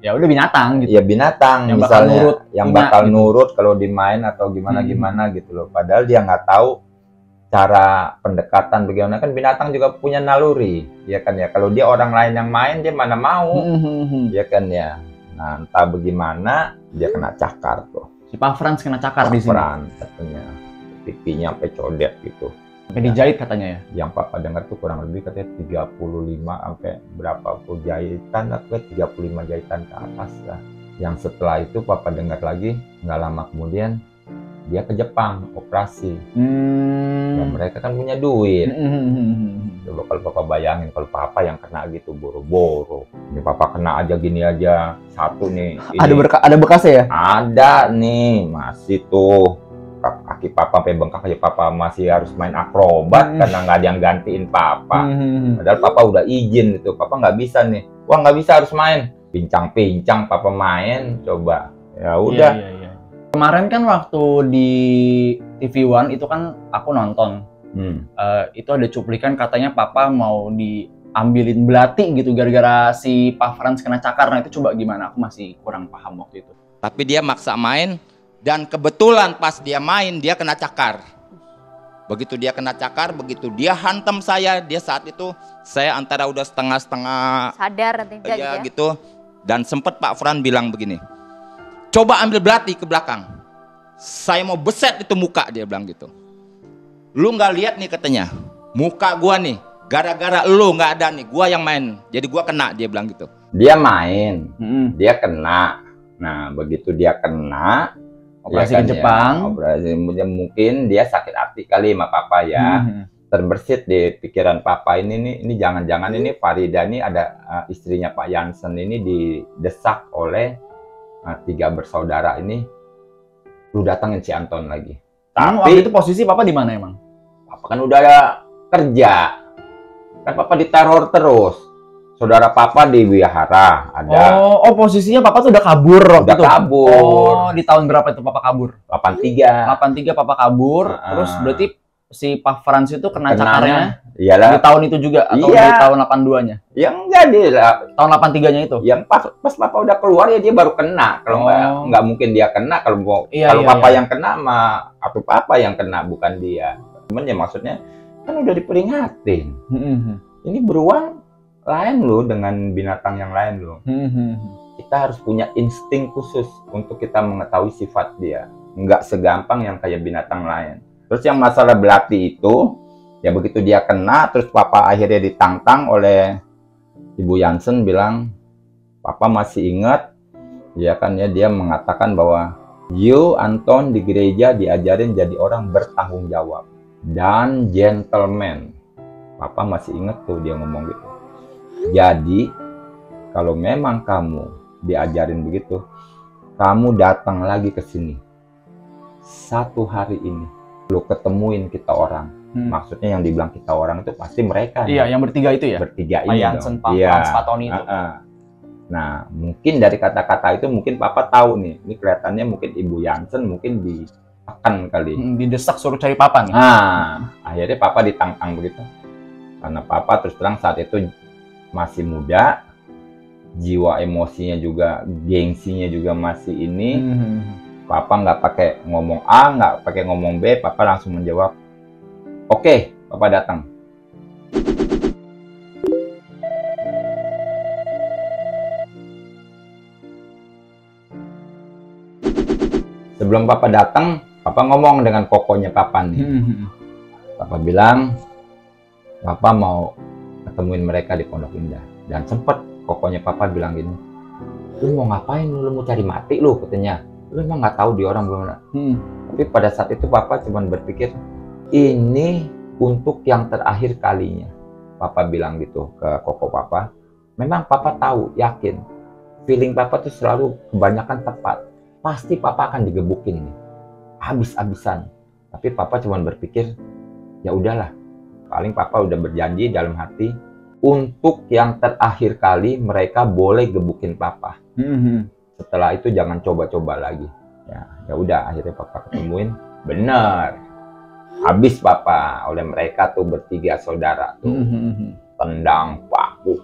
Ya udah binatang gitu. ya binatang Yang bakal misalnya nurut, yang punya, bakal gitu. nurut kalau dimain atau gimana gitu loh. Padahal dia nggak tahu cara pendekatan bagaimana. Kan binatang juga punya naluri, ya kan ya. Kalau dia orang lain yang main, dia mana mau, ya kan ya. Nah, entah bagaimana dia kena cakar tuh. Si Pak Frans kena cakar di sini. Fran katanya pipinya sampai codet gitu. Sampai dijahit katanya ya. Yang papa dengar tuh kurang lebih katanya 35 sampai berapa puluh jahitan, atau 35 jahitan ke atas lah. Yang setelah itu papa dengar lagi nggak lama kemudian dia ke Jepang operasi. Dan mereka kan punya duit. Coba kalau papa bayangin kalau papa yang kena gitu boro-boro. Ini papa kena aja gini aja satu nih. Ini Ada bekasnya ya? ada nih masih tuh kaki papa sampai bengkak aja. Papa masih harus main akrobat karena nggak ada yang gantiin papa. Padahal papa udah izin itu. Papa nggak bisa nih. Wah nggak bisa, harus main. Pincang-pincang papa main. Coba. Ya udah. Iya. Kemarin kan waktu di TV One itu kan aku nonton. Itu ada cuplikan katanya papa mau diambilin belati gitu gara-gara si Pak Frans kena cakar. Nah itu coba gimana? Aku masih kurang paham waktu itu. Tapi dia maksa main dan kebetulan pas dia main dia kena cakar. Begitu dia kena cakar, begitu dia hantam saya, dia saat itu saya antara udah setengah-setengah sadar atau enggak ya gitu. gitu. Dan sempat Pak Fran bilang begini, coba ambil belati ke belakang, saya mau beset itu muka, dia bilang gitu. Lu nggak lihat nih katanya, muka gua nih, gara-gara lu nggak ada nih, gua yang main, jadi gua kena, dia bilang gitu. Dia main, dia kena. Nah begitu dia kena, Operasi ya kan ke Jepang. Ya, operasi mungkin dia sakit hati kali sama papa ya. Terbersit di pikiran papa ini jangan-jangan ini Farida ini ada istrinya Pak Jansen ini didesak oleh 3 bersaudara ini, lu datangin si Anton lagi. Tapi waktu itu posisi papa di mana emang? papa kan udah kerja, kan papa diteror terus. Saudara papa di wihara ada. Oh posisinya papa tuh udah kabur waktu Udah itu. kabur. Oh di tahun berapa itu papa kabur? 83. 83 papa kabur, terus berarti si Pak Frans itu kena cakarnya Iyalah. Di tahun itu juga atau Iya. di tahun 82-nya? Yang enggak dia lah. Tahun 83-nya itu. Yang pas papa udah keluar ya dia baru kena. Kalau nggak mungkin dia kena kalau papa yang kena mah atau papa yang kena bukan dia. Cuman ya maksudnya kan udah diperingatin. Ini beruang lain loh dengan binatang yang lain loh. Kita harus punya insting khusus untuk kita mengetahui sifat dia. Nggak segampang yang kayak binatang lain. Terus yang masalah belati itu, ya begitu dia kena, terus papa akhirnya ditantang oleh Ibu Jansen bilang, papa masih ingat, ya kan ya, dia mengatakan bahwa you Anton di gereja diajarin jadi orang bertanggung jawab dan gentleman. Papa masih ingat tuh dia ngomong gitu. Jadi kalau memang kamu diajarin begitu, kamu datang lagi ke sini satu hari ini. Lu ketemuin kita orang. Maksudnya yang dibilang kita orang itu pasti mereka. Iya, yang bertiga itu ya? Bertiga Pak ini Jansen, dong. Pak Frans, Pak Tony itu. Nah, mungkin dari kata-kata itu mungkin papa tahu nih. Ini kelihatannya mungkin Ibu Jansen mungkin ditekan kali. Didesak suruh cari papa nih. Nah, akhirnya papa ditantang begitu. Karena papa terus terang saat itu masih muda. Jiwa emosinya juga, gengsinya juga masih ini. Papa nggak pakai ngomong A, nggak pakai ngomong B, papa langsung menjawab, oke, papa datang. Sebelum papa datang, papa ngomong dengan kokonya papa nih. Papa bilang, papa mau ketemuin mereka di Pondok Indah. Dan sempet kokonya papa bilang gini, lu mau ngapain, lu mau cari mati lu, katanya. Lu emang nggak tahu dia orang gimana. Tapi pada saat itu papa cuma berpikir ini untuk yang terakhir kalinya. Papa bilang gitu ke koko papa. Memang papa tahu, yakin feeling papa tuh selalu kebanyakan tepat. Pasti papa akan digebukin nih, habis-habisan. Tapi papa cuma berpikir ya udahlah. Paling papa udah berjanji dalam hati untuk yang terakhir kali mereka boleh gebukin papa. Setelah itu jangan coba-coba lagi. Ya udah akhirnya papa ketemuin, bener. Habis papa oleh mereka tuh bertiga saudara tuh. Tendang, pakuk,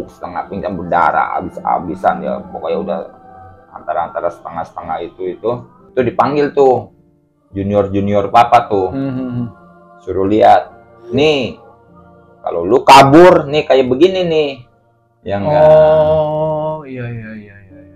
setengah pingsan berdarah, habis-habisan ya. Pokoknya udah antara setengah-setengah itu dipanggil tuh junior papa tuh. Suruh lihat. Nih, kalau lu kabur nih kayak begini nih. Ya enggak. Oh, iya.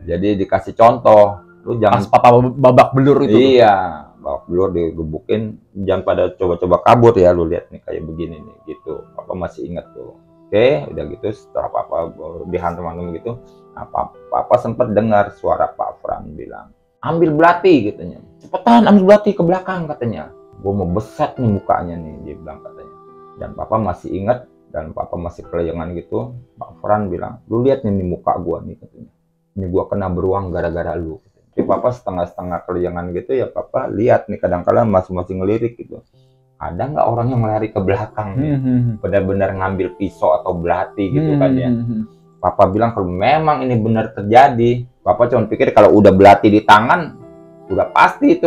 Jadi dikasih contoh, lu jangan papa babak belur itu. Iya, babak belur digebukin, jangan pada coba-coba kabur ya, lu lihat nih kayak begini nih, gitu. Papa masih ingat tuh. Oke, udah gitu setelah papa dihantam-hantam gitu, nah, papa sempat dengar suara Pak Fran bilang, ambil belati katanya, cepetan ambil belati ke belakang katanya. Gua mau beset nih mukanya nih, dia bilang katanya. Dan papa masih ingat dan papa masih kelayangan gitu. Pak Fran bilang, lu lihat nih muka gua nih katanya. Ini gua kena beruang gara-gara lu. Jadi papa setengah-setengah kelayangan gitu ya, papa lihat nih kadang-kadang masih ngelirik gitu. Ada nggak orang yang lari ke belakang benar-benar ngambil pisau atau belati gitu kan ya. Papa bilang kalau memang ini benar terjadi, papa cuma pikir kalau udah belati di tangan udah pasti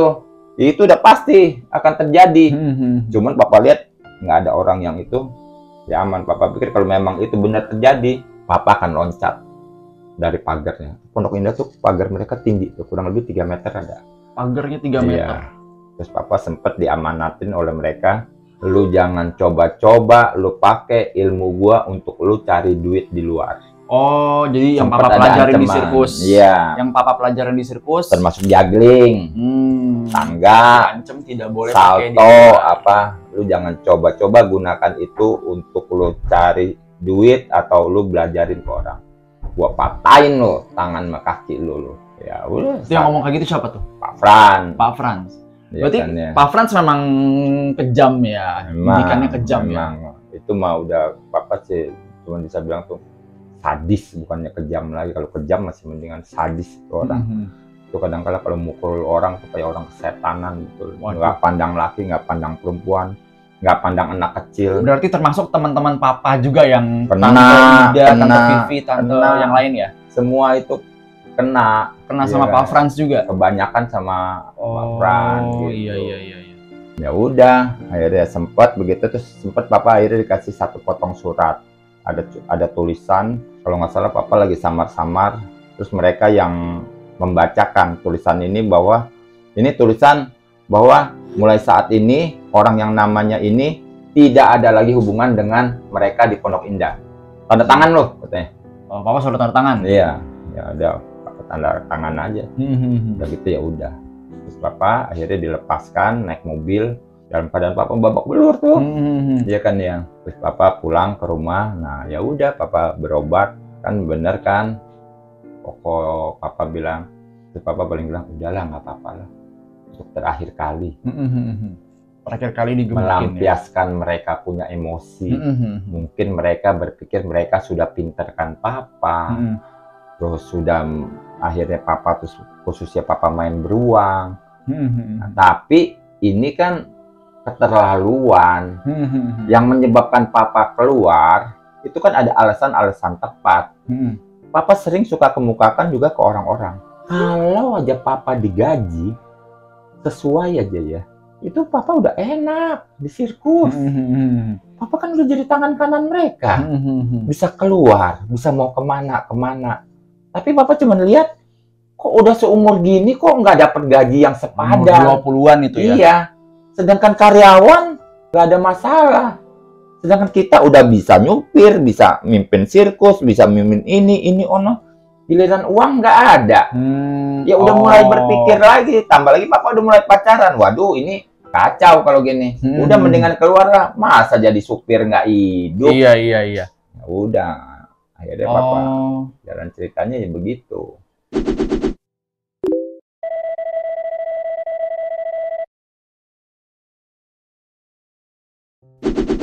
itu udah pasti akan terjadi. Cuman papa lihat nggak ada orang yang itu, ya aman. Papa pikir kalau memang itu benar terjadi, papa akan loncat dari pagarnya. Pondok Indah tuh pagar mereka tinggi tuh, kurang lebih 3 meter ada. Pagarnya 3 meter. Iya. Terus papa sempet diamanatin oleh mereka, lu jangan coba-coba lu pakai ilmu gua untuk lu cari duit di luar. Oh, jadi yang Sempet papa ada pelajarin di ancaman. sirkus. Iya. Yang papa pelajarin di sirkus Termasuk juggling, tangga, ancam tidak boleh pakai di salto, luar. apa, lu jangan coba-coba gunakan itu untuk lu cari duit atau lu belajarin ke orang. Gua patahin lu tangan sama kaki lu. Ya udah. Itu yang ngomong kayak gitu siapa tuh? Pak Fran. Pak Frans. Ya Berarti kan, ya. Pak Frans memang kejam ya, didikannya kejam ya. Itu mah udah papa sih cuma bisa bilang tuh sadis, bukannya kejam lagi. Kalau kejam masih mendingan sadis itu orang. Itu kadang-kala kalau mukul orang tuh kayak orang kesetanan gitu. Nggak pandang laki, nggak pandang perempuan, nggak pandang anak kecil. Berarti termasuk teman-teman papa juga yang Kena, Tante Ida, Tante kena, Vivi, Tante kena. yang lain ya? Semua itu kena Sama Iya, Pak Frans juga? kebanyakan sama Pak Fran gitu. Iya. Ya udah, akhirnya sempat begitu, terus sempat papa akhirnya dikasih 1 potong surat. Ada tulisan, kalau nggak salah papa lagi samar-samar, terus mereka yang membacakan tulisan ini bahwa ini tulisan bahwa mulai saat ini orang yang namanya ini tidak ada lagi hubungan dengan mereka di Pondok Indah. Tanda tangan loh katanya. Oh, papa suruh tanda tangan? Iya, ya udah tanda tangan aja. Udah gitu ya udah. Terus papa akhirnya dilepaskan naik mobil dalam keadaan papa babak belur tuh. Iya kan ya. Terus papa pulang ke rumah. Nah, ya udah papa berobat kan bener kan. Pokok papa bilang, terus papa paling bilang udahlah nggak apa-apa lah. Untuk terakhir kali. Terakhir kali digebukin, melampiaskan ya? Mereka punya emosi. Mungkin mereka berpikir mereka sudah pinterkan papa. Terus sudah akhirnya papa terus khususnya papa main beruang. Nah, tapi ini kan keterlaluan. Yang menyebabkan papa keluar itu kan ada alasan-alasan tepat. Papa sering suka kemukakan juga ke orang-orang. Kalau aja papa digaji sesuai aja ya, itu papa udah enak di sirkus. Papa kan udah jadi tangan kanan mereka. Bisa keluar, bisa mau kemana. Tapi papa cuma lihat, kok udah seumur gini kok nggak dapat gaji yang sepadan. 20-an itu ya? Iya. Sedangkan karyawan nggak ada masalah. Sedangkan kita udah bisa nyupir, bisa mimpin sirkus, bisa mimpin ini ono. Giliran uang nggak ada. Ya udah mulai berpikir lagi. Tambah lagi papa udah mulai pacaran. Waduh ini kacau kalau gini. Udah mendingan keluar lah. Masa jadi supir nggak hidup? Iya. Ya udah. Akhirnya papa jalan ceritanya ya begitu.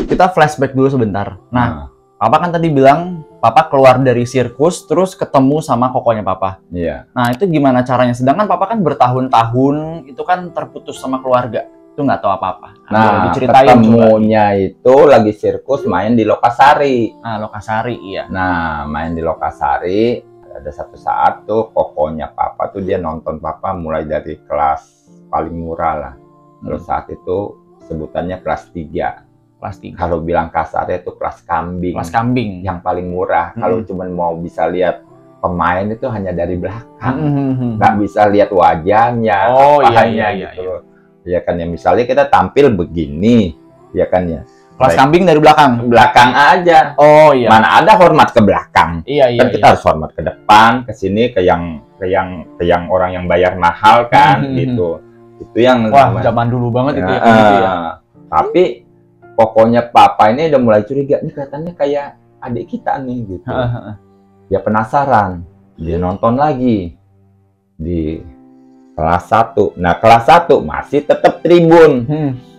Kita flashback dulu sebentar. Nah, papa kan tadi bilang papa keluar dari sirkus terus ketemu sama kokonya papa. Iya. Nah, itu gimana caranya? Sedangkan papa kan bertahun-tahun itu kan terputus sama keluarga. Itu nggak tahu apa-apa. Nah, diceritain ketemunya itu lagi sirkus main di Lokasari. Nah, Lokasari, iya. Nah, main di Lokasari, ada satu saat tuh kokonya papa tuh dia nonton papa mulai dari kelas paling murah lah. Kalau saat itu sebutannya kelas 3. Kelas 3. Kalau bilang kasarnya itu kelas kambing. Kelas kambing. Yang paling murah. Kalau cuma mau bisa lihat pemain itu hanya dari belakang. Nggak bisa lihat wajahnya. Oh iya gitu. Ya kan ya, misalnya kita tampil begini, ya kan ya. Kelas kambing dari belakang. Belakang aja. Oh iya. Mana ada hormat ke belakang. Iya. Kan kita harus hormat ke depan, ke sini, ke yang orang yang bayar mahal kan gitu. Itu yang zaman dulu banget itu ya. Tapi pokoknya papa ini udah mulai curiga, ini kelihatannya kayak adik kita nih gitu. Dia penasaran, dia nonton lagi di kelas 1. Nah, kelas 1 masih tetap tribun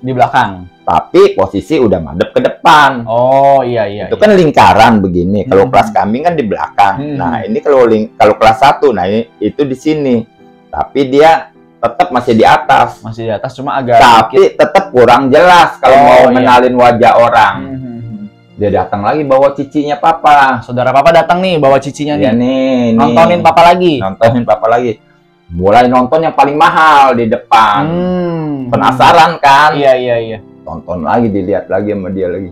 di belakang. Tapi posisi udah madep ke depan. Oh iya. Itu kan lingkaran begini. Kalau kelas kambing kan di belakang. Nah, ini kalau kelas 1, nah itu di sini. Tapi dia tetap masih di atas. Masih di atas, cuma agak tapi tetap kurang jelas kalau mau ngenalin wajah orang. Dia datang lagi bawa cicinya papa. Saudara papa datang nih bawa cicinya nih. Ya nih. Nontonin papa lagi. Nontonin papa lagi. Mulai nonton yang paling mahal di depan. Penasaran kan? Iya. Tonton lagi, dilihat lagi sama dia lagi.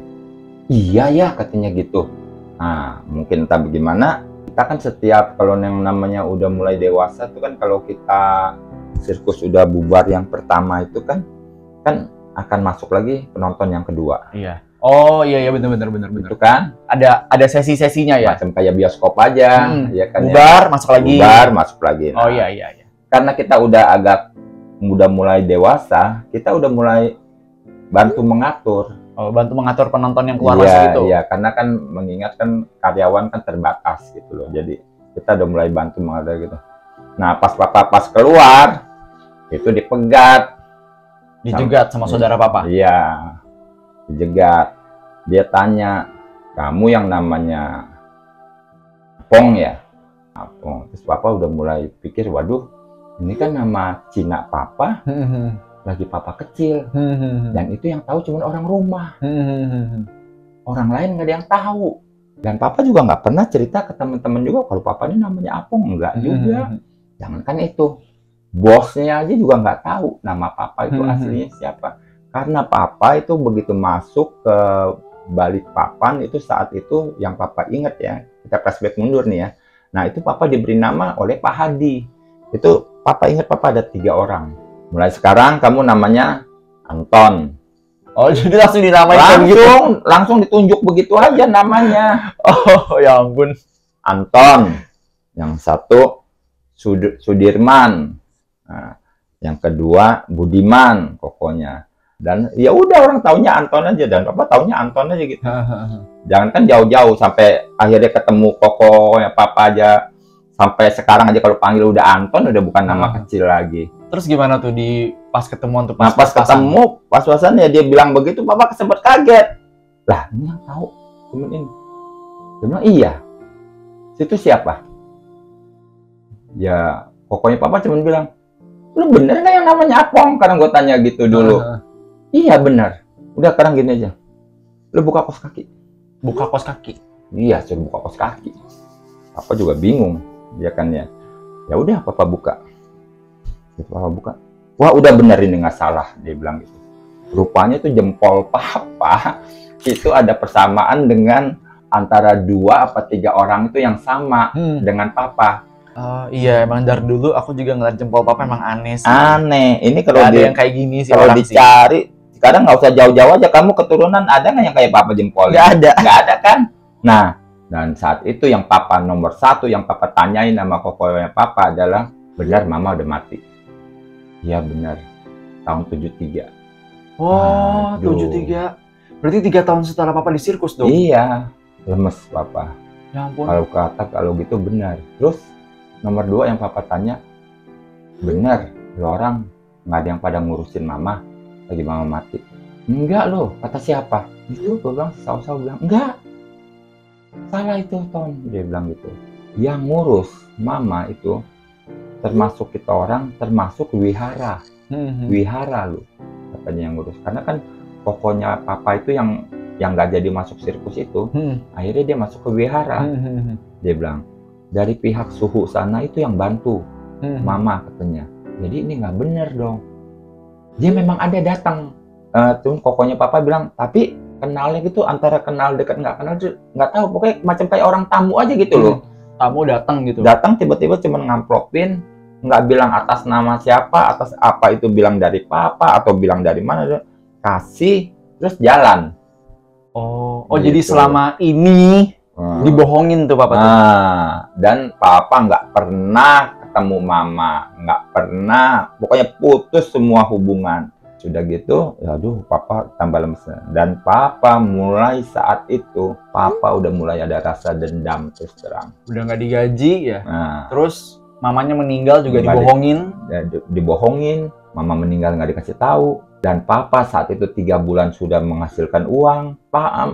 Iya ya katanya gitu. Nah, mungkin entah bagaimana. Kita kan setiap kalau yang namanya udah mulai dewasa tuh kan, kalau kita sirkus udah bubar yang pertama itu kan akan masuk lagi penonton yang kedua. Iya. Oh iya benar. Itu kan ada sesi-sesinya ya. Macam kayak bioskop aja, ya kan. Bubar, masuk lagi. Bubar, masuk lagi. Nah, oh iya. Karena kita udah mulai dewasa, kita udah mulai bantu mengatur. Oh, bantu mengatur penonton yang keluar masuk itu. Iya, karena kan mengingat kan karyawan kan terbatas gitu loh. Jadi kita udah mulai bantu mengatur gitu. Nah, pas keluar itu dipegat. Dijegat sama saudara papa. Iya. Dijegat. Dia tanya, "Kamu yang namanya Pong ya?" Pong. Terus papa udah mulai pikir, waduh, ini kan nama Cina papa, lagi papa kecil, dan itu yang tahu cuma orang rumah, orang lain nggak ada yang tahu, dan papa juga nggak pernah cerita ke teman-teman juga kalau papa ini namanya Apong, nggak juga, jangankan itu, bosnya aja juga nggak tahu nama papa itu aslinya siapa, Karena papa itu begitu masuk ke Balikpapan itu saat itu yang papa ingat ya, kita flashback mundur nih ya. Nah itu papa diberi nama oleh Pak Hadi. Itu papa ingat papa ada 3 orang. Mulai sekarang kamu namanya Anton. Oh jadi langsung dinamain gitu? Langsung ditunjuk begitu aja namanya. Oh ya ampun. Anton. Yang satu Sudirman. Nah, yang kedua Budiman pokoknya. Dan ya udah orang taunya Anton aja, dan papa taunya Anton aja gitu. Jangan kan jauh-jauh sampai akhirnya ketemu Koko yang papa aja, sampai sekarang aja kalau panggil udah Anton udah bukan nama kecil lagi. Terus gimana tuh di pas ketemuan tuh? Pas ketemu pas-pasan ya dia bilang begitu, papa sempat kaget. Lah ini yang tahu temen ini. Dia bilang iya. Situ siapa? Ya pokoknya papa cuma bilang, lu bener nggak yang namanya Apong? Karena gue tanya gitu dulu. Iya benar. Udah sekarang gini aja. Lu buka kos kaki. Buka kos kaki? Iya, suruh buka kos kaki. Papa juga bingung, ya kan ya. Ya udah, papa buka. Gitu, papa buka. Wah, udah bener ini nggak salah, dia bilang gitu. Rupanya tuh jempol papa itu ada persamaan dengan antara 2 apa 3 orang itu yang sama dengan papa. Iya, emang dari dulu aku juga ngeliat jempol papa emang aneh sih. Aneh. Ini kalau ada yang kayak gini sih. Kalau dicari. Sekarang nggak usah jauh-jauh aja, kamu keturunan ada nggak yang kayak papa jempol? Nggak ada. Nggak ada kan? Nah, dan saat itu yang papa nomor 1 yang papa tanyain sama kokonya papa adalah, benar mama udah mati? Iya benar, tahun 73. Oh, 73. Berarti 3 tahun setelah papa di sirkus dong? Iya, lemes papa. Ya ampun. Kalau gitu benar. Terus nomor 2 yang papa tanya, benar, lo orang nggak ada yang pada ngurusin mama lagi mama mati? Enggak loh, kata siapa? Itu gue bilang, saw bilang, enggak, salah itu Ton, dia bilang gitu. Yang ngurus mama itu termasuk kita orang, termasuk wihara. Wihara lu katanya yang ngurus, karena kan pokoknya papa itu yang nggak jadi masuk sirkus itu, akhirnya dia masuk ke wihara. Dia bilang dari pihak suhu sana itu yang bantu mama katanya. Jadi ini nggak bener dong. Dia memang ada datang, tuh kokonya papa bilang, tapi kenalnya gitu antara kenal dekat nggak tahu, pokoknya macam kayak orang tamu aja gitu loh. Tamu datang gitu. Datang tiba-tiba cuma ngamplopin, nggak bilang atas nama siapa, atas apa itu, bilang dari papa atau bilang dari mana, kasih terus jalan. Oh gitu. Jadi selama ini dibohongin tuh papa tuh. Dan papa nggak pernah ketemu mama, nggak pernah, pokoknya putus semua hubungan. Sudah gitu, aduh papa tambah lemes. Dan papa mulai saat itu, papa udah mulai ada rasa dendam terus terang. Udah nggak digaji ya. Terus mamanya meninggal juga dibohongin. Dibohongin, mama meninggal nggak dikasih tahu. Dan papa saat itu 3 bulan sudah menghasilkan uang.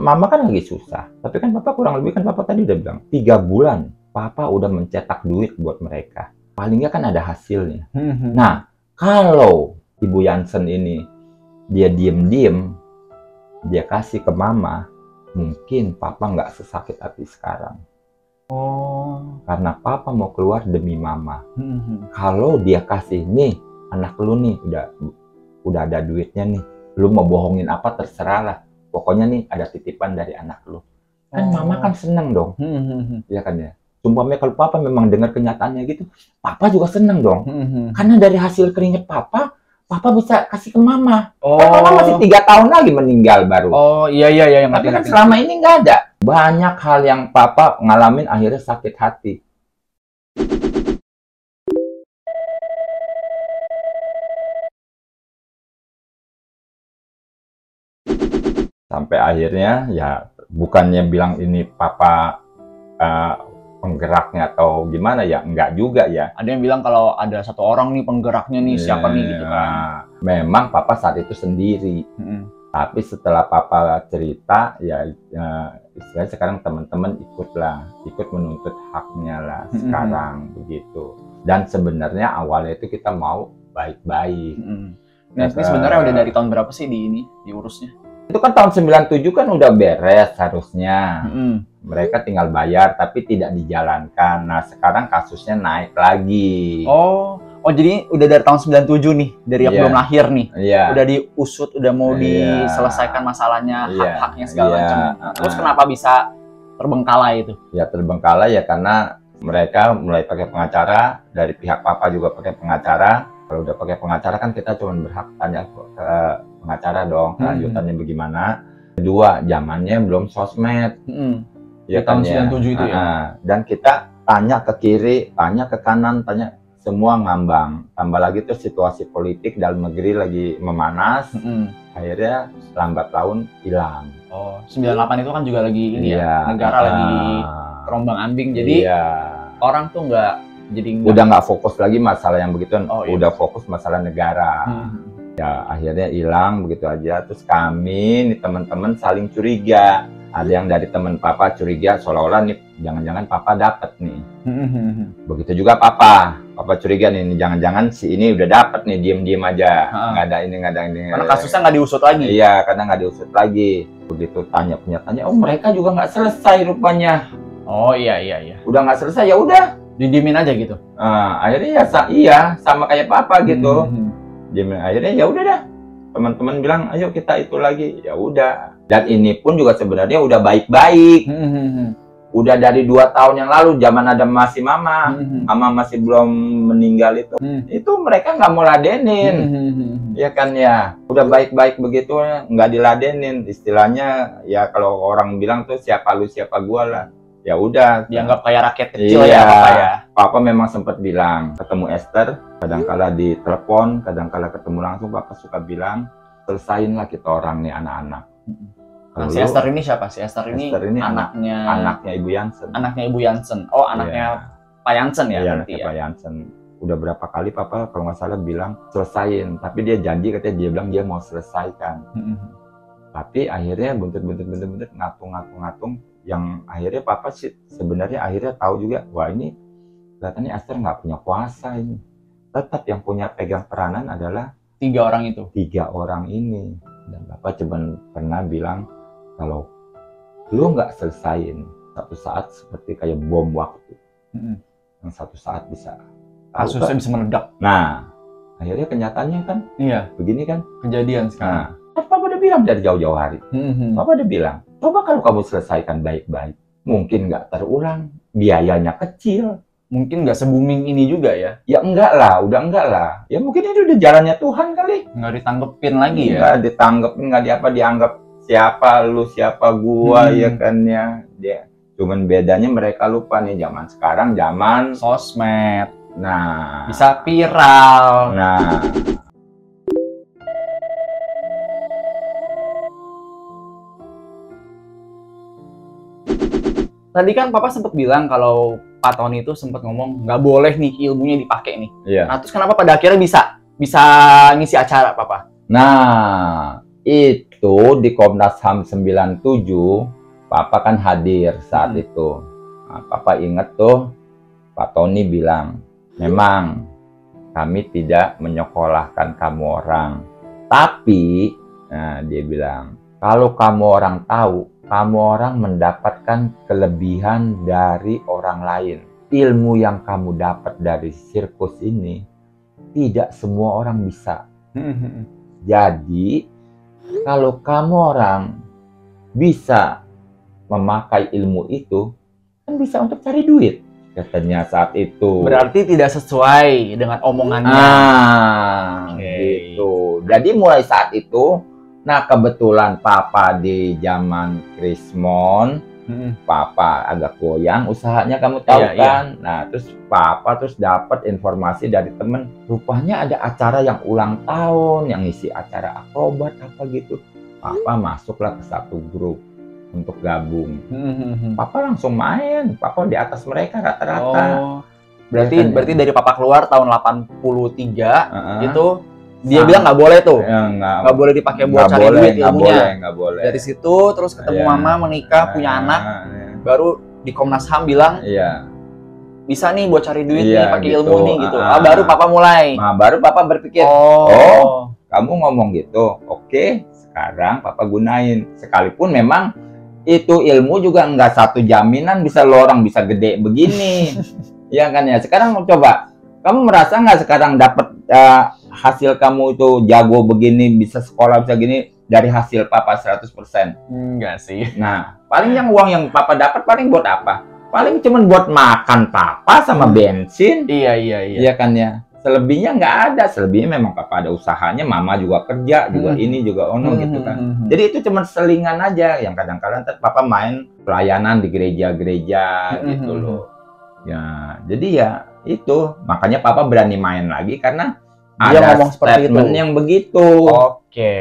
Mama kan lagi susah. Tapi kan papa kurang lebih kan papa tadi udah bilang 3 bulan. Papa udah mencetak duit buat mereka. Paling nggak kan ada hasilnya. Nah, kalau Ibu Jansen ini dia diem-diem, dia kasih ke mama, mungkin papa nggak sesakit hati sekarang. Karena papa mau keluar demi mama. Kalau dia kasih, nih anak lu nih udah ada duitnya nih, lu mau bohongin apa terserah lah. Pokoknya nih ada titipan dari anak lu. Kan mama kan seneng dong, ya kan ya. Sumpahnya kalau papa memang dengar kenyataannya gitu, papa juga seneng dong. Karena dari hasil keringet papa bisa kasih ke mama. Mama masih 3 tahun lagi meninggal baru. Iya. Tapi kan selama ini nggak ada. Banyak hal yang papa ngalamin akhirnya sakit hati. Sampai akhirnya ya bukannya bilang ini papa penggeraknya atau gimana ya, enggak juga ya. Ada yang bilang kalau ada 1 orang nih penggeraknya nih, siapa nih gitu kan. Memang papa saat itu sendiri. Tapi setelah papa cerita ya istilahnya sekarang teman-teman ikut menuntut haknya lah sekarang begitu. Dan sebenarnya awalnya itu kita mau baik-baik. Nah, ini sebenarnya udah dari tahun berapa sih diurusnya? Itu kan tahun 97 kan udah beres harusnya. Mereka tinggal bayar tapi tidak dijalankan. Nah sekarang kasusnya naik lagi. Oh jadi udah dari tahun 97 nih, dari yang Iya. belum lahir nih. Iya. Udah diusut, udah mau Iya. diselesaikan masalahnya, Iya. hak-haknya segala Iya. macam. Terus kenapa bisa terbengkalai itu? Ya terbengkalai ya karena mereka mulai pakai pengacara, dari pihak papa juga pakai pengacara. Kalau udah pakai pengacara kan kita cuma berhak tanya ke pengacara dong, kelanjutannya bagaimana. Kedua, zamannya belum sosmed. Ya Di tahun kan, 97 itu ya? Dan kita tanya ke kiri, tanya ke kanan, tanya semua ngambang. Tambah lagi tuh situasi politik dalam negeri lagi memanas. Akhirnya lambat laun hilang. Oh, 98 itu kan juga lagi ini Iya. ya, negara lagi terombang ambing. Jadi Iya. orang tuh nggak Udah nggak fokus lagi masalah yang begitu, Oh, iya. udah fokus masalah negara. Ya akhirnya hilang begitu aja. Terus kami nih teman-teman saling curiga. Ada yang dari teman papa curiga seolah-olah nih jangan-jangan papa dapat nih. Begitu juga papa curiga nih jangan-jangan si ini udah dapat nih, diem-diem aja. Nggak ada ini, nggak ada ini. Karena kasusnya nggak diusut lagi. Iya, karena nggak diusut lagi. Begitu tanya, oh mereka juga nggak selesai rupanya. Oh iya. Udah nggak selesai ya udah. Didiemin aja gitu. Akhirnya ya sama kayak papa gitu. Akhirnya ya udah dah. Teman-teman bilang ayo kita itu lagi. Ya udah. Dan ini pun juga sebenarnya udah baik-baik. Udah dari 2 tahun yang lalu, zaman ada masih mama masih belum meninggal itu mereka nggak mau ladenin. Ya kan ya. Udah baik-baik begitu nggak diladenin. Istilahnya ya kalau orang bilang tuh siapa lu siapa gua lah. Ya udah, dianggap kayak rakyat kecil iya, ya papa ya. Papa memang sempat bilang ketemu Esther, kadangkala di telepon, kadangkala ketemu langsung. Papa suka bilang selesainlah kita orang nih anak-anak. Nah, si Esther ini siapa? Si Esther ini anaknya Ibu Jansen. Anaknya Ibu Jansen. Oh, anaknya Pak Jansen ya? Iya, berarti anaknya ya? Pak Jansen. Udah berapa kali Papa kalau nggak salah bilang selesain, tapi dia janji katanya dia bilang dia mau selesaikan. Tapi akhirnya buntut ngatung, yang akhirnya Papa sih sebenarnya akhirnya tahu juga, wah ini kelihatannya Esther nggak punya kuasa ini. Tetap yang punya pegang peranan adalah 3 orang itu. 3 orang ini. Dan Bapak cuma pernah bilang kalau lu nggak selesain satu saat seperti kayak bom waktu, yang satu saat bisa kasusnya bisa meledak. Nah, akhirnya kenyataannya kan, iya, begini kan kejadian sekarang. Nah, Papa udah bilang dari jauh-jauh hari. Papa udah bilang, coba kalau kamu selesaikan baik-baik, mungkin nggak terulang, biayanya kecil. Mungkin nggak se-booming ini juga ya? Ya enggak lah, udah enggak lah. Ya mungkin itu udah jalannya Tuhan kali. Nggak ditanggepin lagi ya? Nggak ditanggepin, nggak dianggap siapa lu, siapa gua, ya kan ya. Dia. Cuman bedanya mereka lupa nih, zaman sekarang zaman sosmed. Nah, bisa viral. Nah, tadi kan Papa sempat bilang kalau Pak Tony itu sempat ngomong nggak boleh nih ilmunya dipakai nih. Iya. Nah, terus kenapa pada akhirnya bisa ngisi acara Papa? Nah, itu di Komnas HAM 97 Papa kan hadir saat itu. Nah, Papa ingat tuh Pak Tony bilang, memang kami tidak menyekolahkan kamu orang, tapi nah, dia bilang kalau kamu orang tahu, kamu orang mendapatkan kelebihan dari orang lain. Ilmu yang kamu dapat dari sirkus ini tidak semua orang bisa. Jadi kalau kamu orang bisa memakai ilmu itu, kan bisa untuk cari duit, katanya saat itu. Berarti tidak sesuai dengan omongannya. Gitu. Jadi mulai saat itu, nah kebetulan Papa di zaman Krismon, Papa agak goyang usahanya, kamu tahu kan? Iya. Nah terus Papa dapat informasi dari temen, rupanya ada acara yang ulang tahun, yang ngisi acara akrobat apa gitu. Papa masuklah ke satu grup untuk gabung. Papa langsung main, Papa di atas mereka rata-rata. Oh, berarti dari Papa keluar tahun 83 itu dia bilang nggak boleh tuh, nggak boleh dipakai buat cari duit ilmunya. Nggak boleh. Dari situ terus ketemu mama, menikah, punya anak, baru di Komnas HAM bilang bisa nih buat cari duit nih pakai gitu. Ilmu nih gitu. Baru Papa mulai. Nah, baru Papa berpikir, oh kamu ngomong gitu, oke, sekarang Papa gunain. Sekalipun memang itu ilmu juga nggak satu jaminan bisa lo orang bisa gede begini. Ya kan ya. Sekarang mau coba, Kamu merasa nggak sekarang dapat hasil kamu itu jago begini, bisa sekolah bisa gini dari hasil papa 100%? Enggak sih. Nah, paling yang uang yang papa dapat paling buat apa? Paling cuman buat makan papa sama bensin. Iya. Iya kan ya. Selebihnya nggak ada. Selebihnya memang papa ada usahanya, mama juga kerja, juga ini juga ono gitu kan. Jadi itu cuma selingan aja. Yang kadang-kadang papa main pelayanan di gereja-gereja gitu loh. Ya, jadi ya itu. Makanya papa berani main lagi karena dia ada ngomong seperti statement itu. yang begitu. Oke.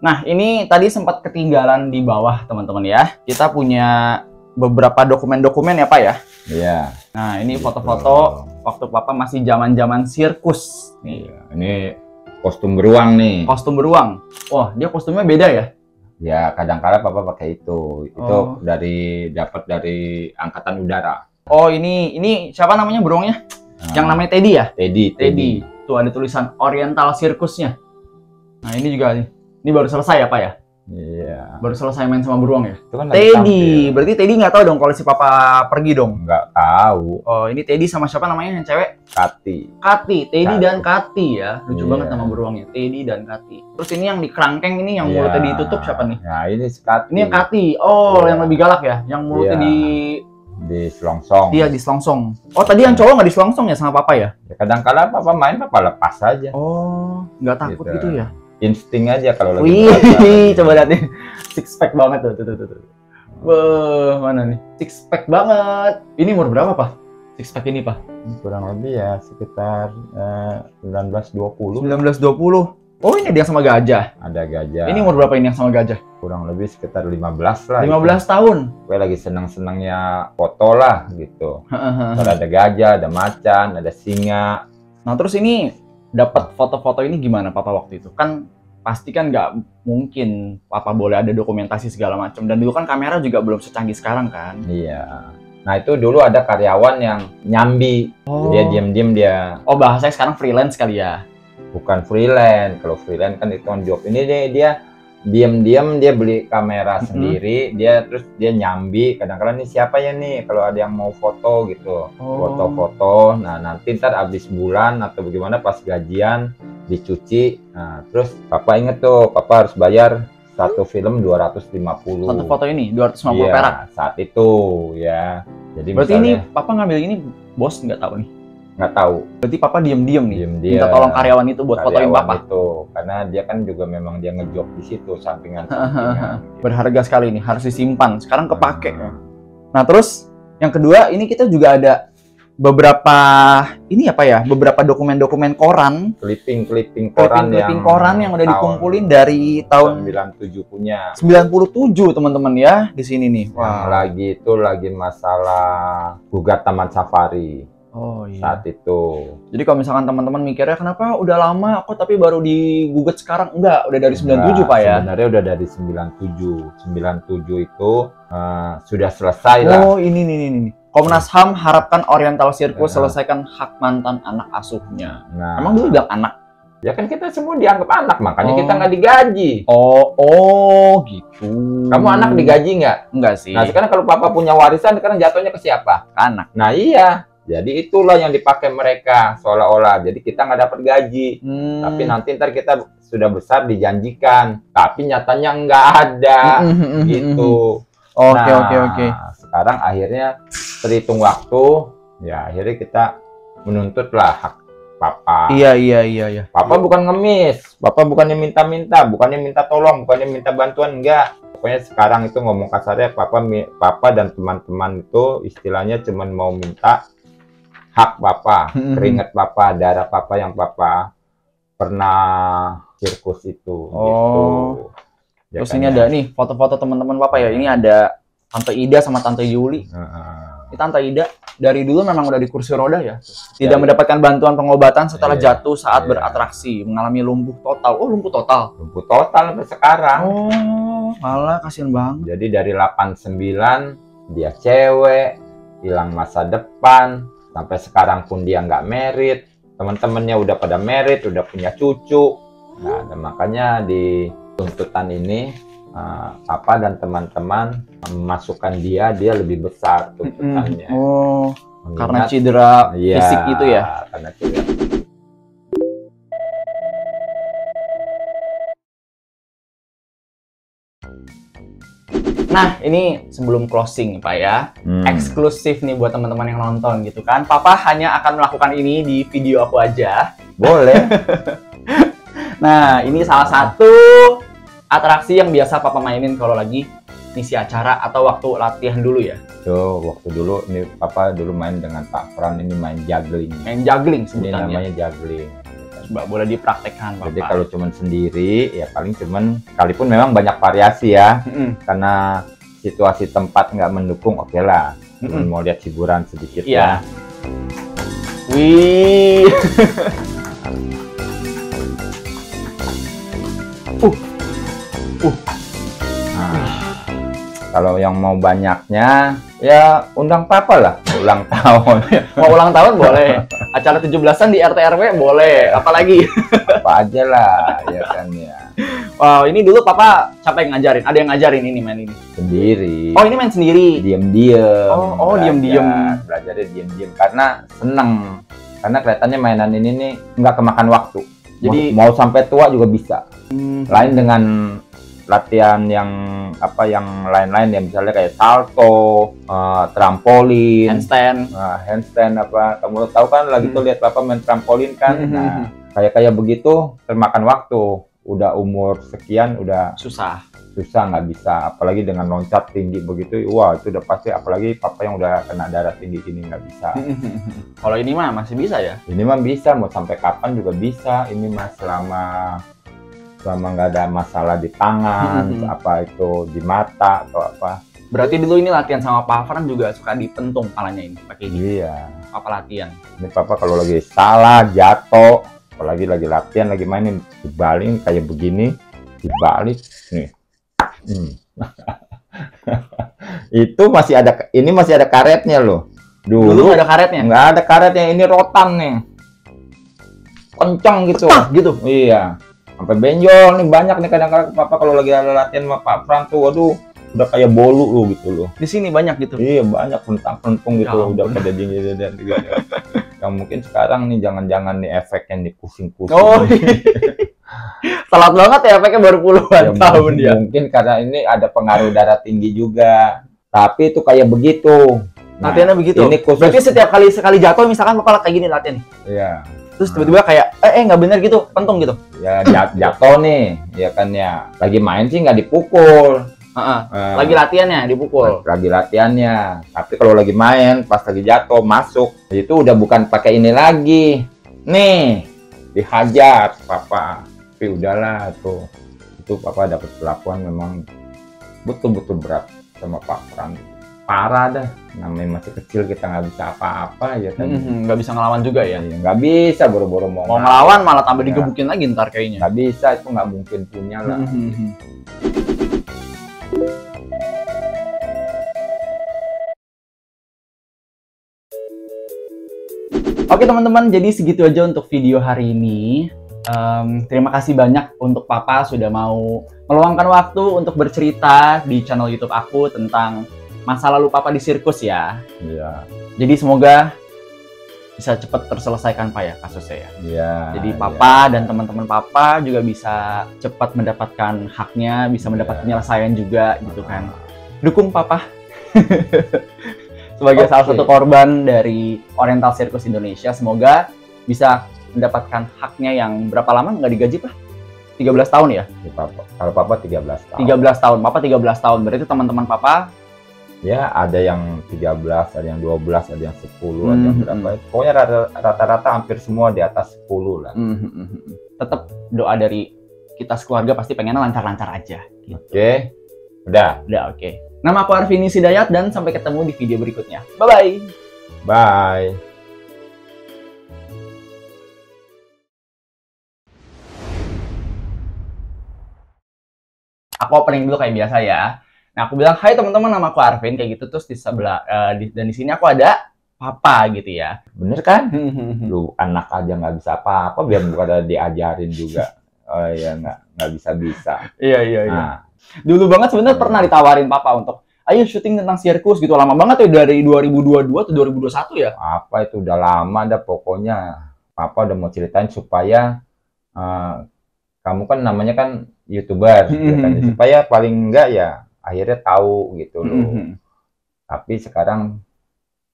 Nah, ini tadi sempat ketinggalan di bawah, teman-teman ya. Kita punya beberapa dokumen-dokumen ya, Pak ya. Iya. Nah, ini foto-foto waktu Papa masih zaman-zaman sirkus. Nih, Ini kostum beruang nih. kostum beruang. Wah, dia kostumnya beda ya? Ya, kadang-kadang papa pakai itu. Itu Oh. dapat dari angkatan udara. Oh, ini siapa namanya beruangnya? Nah, Yang namanya Teddy ya? Teddy. Tuh ada tulisan Oriental Circusnya. Nah, ini juga nih. Ini baru selesai ya, Pak ya? Iya. Baru selesai main sama beruang ya? Itu kan lagi Teddy. tampil. Berarti Teddy nggak tahu dong kalau si Papa pergi dong. Nggak tahu. Oh, ini Teddy sama siapa namanya yang cewek? Kati. Kati, Teddy Kati. dan Kati ya. Lucu Iya. banget nama beruangnya, Teddy dan Kati. Terus ini yang di kerangkeng ini yang Iya. mulutnya ditutup siapa nih? Nah, ini si Kati. Ini yang Kati. Oh, Iya. yang lebih galak ya, yang mulutnya Iya. Di selongsong. di selongsong. Oh, tadi yang cowok nggak di selongsong ya sama Papa ya? Ya, kadang-kadang papa main, papa lepas aja. Oh, nggak takut Gitu. gitu ya? Insting aja kalau lagi Wih, berasa. coba lihat nih. Six pack banget tuh. Wah, mana nih? Six pack banget. Ini umur berapa, Pak? Six pack ini, Pak? Kurang lebih ya sekitar 19-20. 1920. Oh, ini dia sama gajah. Ada gajah. Ini umur berapa ini yang sama gajah? Kurang lebih sekitar 15 lah. 15 tahun. Gue lagi senang-senangnya foto lah gitu. Ntar ada gajah, ada macan, ada singa. Nah, terus ini dapat foto-foto ini gimana Papa waktu itu? Kan pasti kan nggak mungkin Papa boleh ada dokumentasi segala macam. Dan dulu kan kamera juga belum secanggih sekarang kan. Iya. Nah itu dulu ada karyawan yang nyambi. Oh. Dia diem-diem dia. Oh, bahasanya sekarang freelance kali ya? Bukan freelance. Kalau freelance kan itu on job. Ini dia diem-diem dia beli kamera sendiri. Terus dia nyambi. Kadang-kadang nih siapa ya nih kalau ada yang mau foto gitu. Foto-foto. Nah nanti ntar abis bulan atau bagaimana pas gajian dicuci. Nah terus papa inget tuh. Papa harus bayar satu film 250. Satu foto ini 250 Iya, perak. saat itu ya. Jadi Berarti misalnya, ini Papa ngambil ini bos nggak tahu nih. nggak tahu. Berarti Papa diem-diem nih. Diem-diem. Minta tolong karyawan itu buat fotoin Karyawan Papa. itu karena dia kan juga memang dia ngejob di situ sampingan-sampingan. Berharga sekali nih, harus disimpan. Sekarang kepake. Nah, terus yang kedua ini kita juga ada beberapa ini apa ya? Beberapa dokumen-dokumen koran, Clipping koran clipping koran yang udah dikumpulin dari tahun 97 punya. 97 teman-teman ya di sini nih. Yang lagi masalah gugat Taman Safari Oh iya. saat itu. Jadi kalau misalkan teman-teman mikirnya kenapa udah lama kok tapi baru digugat sekarang? Enggak, udah dari 97 Pak ya. Sebenarnya udah dari 97. 97 itu sudah selesai lah. Oh, ini nih. Komnas HAM harapkan Oriental Circus selesaikan hak mantan anak asuhnya. Nah, Emang dulu bilang anak? ya kan kita semua dianggap anak, makanya Oh. kita nggak digaji. Oh gitu. Kamu anak digaji nggak? Enggak sih. Nah sekarang kalau papa punya warisan, sekarang jatuhnya ke siapa? Anak. Nah iya, jadi itulah yang dipakai mereka seolah-olah. Jadi kita nggak dapat gaji, tapi nanti ntar kita sudah besar dijanjikan, tapi nyatanya nggak ada, gitu. Oke. Sekarang akhirnya terhitung waktu, ya akhirnya kita menuntutlah hak papa. Iya. Papa bukan ngemis, papa bukannya minta-minta, bukannya minta tolong, bukannya minta bantuan, enggak. Pokoknya sekarang itu ngomong kasarnya, papa dan teman-teman itu istilahnya cuma mau minta hak papa, keringat papa, darah papa yang papa pernah sirkus itu. Gitu. Ya Terus kan ini ya? ada nih foto-foto teman-teman Papa ya. Ini ada Tante Ida sama Tante Yuli. Ini Tante Ida dari dulu memang udah di kursi roda ya. Tidak mendapatkan bantuan pengobatan setelah jatuh saat beratraksi, mengalami lumpuh total. Oh, lumpuh total. Lumpuh total sampai sekarang. Oh, malah kasihan banget. Jadi dari 89 dia cewek, hilang masa depan, sampai sekarang pun dia nggak merit. Teman-temannya udah pada merit, udah punya cucu. Nah, dan makanya di tuntutan ini papa dan teman-teman memasukkan dia lebih besar tuntutannya. Oh, karena Mengingat- cedera Iya, fisik itu ya. karena cedera. Nah, ini sebelum closing Pak ya, eksklusif nih buat teman-teman yang nonton gitu kan. Papa hanya akan melakukan ini di video aku aja. Boleh. Nah, ini salah satu atraksi yang biasa Papa mainin kalau lagi ngisi acara atau waktu latihan dulu ya. Tuh, waktu dulu ini papa dulu main dengan Pak Fran, ini main juggling. Main juggling Ini sebutannya. namanya juggling. Coba boleh dipraktekkan Papa. Jadi kalau cuman sendiri ya paling cuman, sekalipun memang banyak variasi ya, karena situasi tempat nggak mendukung, oke lah. Cuman mau lihat hiburan sedikit Iya. ya. Wih. Nah, kalau yang mau banyaknya ya undang papa lah, ulang tahun. Mau ulang tahun boleh. Acara 17-an di RT RW boleh. Apalagi. Apa aja lah, ya kan ya. Wow, ini dulu Papa siapa yang ngajarin? Ada yang ngajarin ini main ini. Sendiri. Oh, ini main sendiri. Diem-diem. Oh, diem-diem. Belajarnya diem-diem karena seneng. Karena kelihatannya mainan ini nih nggak kemakan waktu. Jadi- mau sampai tua juga bisa. Lain dengan latihan yang lain-lain ya, misalnya kayak salto, trampolin, Handstand. handstand apa. Kamu tahu kan lagi tuh lihat papa main trampolin kan. Nah, kayak begitu termakan waktu. Udah umur sekian udah Susah. susah, nggak bisa, apalagi dengan loncat tinggi begitu, wah itu udah pasti, apalagi papa yang udah kena darah tinggi ini nggak bisa. Kalau ini mah masih bisa ya? Ini mah bisa, mau sampai kapan juga bisa, ini mah selama nggak ada masalah di tangan, apa itu di mata atau apa. Berarti dulu ini latihan sama Pak Fran juga suka dipentung palanya ini pakai ini. Iya, Apa latihan? ini papa kalau lagi salah jatuh, apalagi lagi latihan lagi mainin, dibalik kayak begini, dibalik nih. Itu masih ada, ini masih ada karetnya loh. Dulu Dulu nggak ada karetnya? nggak ada karetnya, ini rotan nih, kencang gitu. Pecah gitu. Iya, sampai benjol nih, banyak nih kadang-kadang papa kalau lagi ada latihan sama Pak Fran tuh, waduh, udah kayak bolu loh gitu loh. Di sini banyak gitu. Iya, banyak pentung gitu, Ya udah ampun. pada dingin dan gitu. Yang mungkin sekarang nih jangan-jangan nih efeknya nih pusing-pusing. Oh, telat banget ya efeknya baru puluhan Ya, tahun ya. mungkin karena ini ada pengaruh darah tinggi juga. Tapi itu kayak begitu. Nah, Latihannya begitu. Ini khusus. Berarti setiap kali jatuh misalkan Bapak kayak gini latihan nih. Iya. Terus tiba-tiba kayak nggak bener gitu, pentung gitu. Ya jatuh nih, ya kan ya. Lagi main sih nggak dipukul. Lagi latihannya dipukul. Lagi latihannya. Tapi kalau lagi main, pas lagi jatuh masuk, itu udah bukan pakai ini lagi. Nih, dihajar papa. Tapi udahlah tuh. Itu papa dapat perlakuan memang betul-betul berat sama Pak Fran. Parah dah. Namanya masih kecil, kita nggak bisa apa-apa ya kan. Nggak bisa ngelawan juga ya. Ya, nggak bisa boro-boro mau Ngelawan malah tambah Ya. digebukin lagi ntar kayaknya. nggak bisa, itu nggak mungkin punya lah. Oke teman-teman, jadi segitu aja untuk video hari ini. Terima kasih banyak untuk Papa sudah mau meluangkan waktu untuk bercerita di channel YouTube aku tentang masa lalu Papa di sirkus ya. Iya. Jadi semoga bisa cepat terselesaikan Pak ya kasusnya ya. Iya. Jadi Papa dan teman-teman Papa juga bisa cepat mendapatkan haknya, bisa mendapat penyelesaian juga gitu kan. Dukung Papa. Sebagai salah satu korban dari Oriental Circus Indonesia, semoga bisa mendapatkan haknya yang berapa lama nggak digaji Pak? 13 tahun ya? Kalau papa 13 tahun. 13 tahun, Papa 13 tahun. Berarti teman-teman Papa Ya, ada yang 13, ada yang 12, ada yang 10, ada yang berapa. Pokoknya rata-rata hampir semua di atas 10 lah. tetap doa dari kita sekeluarga pasti pengennya lancar-lancar aja. Gitu. Oke. Udah. Udah oke. Nama aku Arvini Sidayat dan sampai ketemu di video berikutnya. Bye-bye! Bye. Aku opening dulu kayak biasa ya. Nah, aku bilang, hai teman-teman, nama aku Arvin, kayak gitu. Terus di sebelah, dan di sini aku ada Papa gitu ya. Bener kan? Lu anak aja nggak bisa apa-apa, biar bukan diajarin juga. Oh iya, nggak nggak bisa. Iya. Nah, Dulu banget sebenarnya pernah ditawarin papa untuk ayo syuting tentang sirkus gitu. Lama banget ya, dari 2022 atau 2021 ya? apa itu udah lama dah pokoknya. Papa udah mau ceritain supaya kamu kan namanya kan YouTuber, ya kan? Supaya paling enggak ya akhirnya tahu gitu loh. Tapi sekarang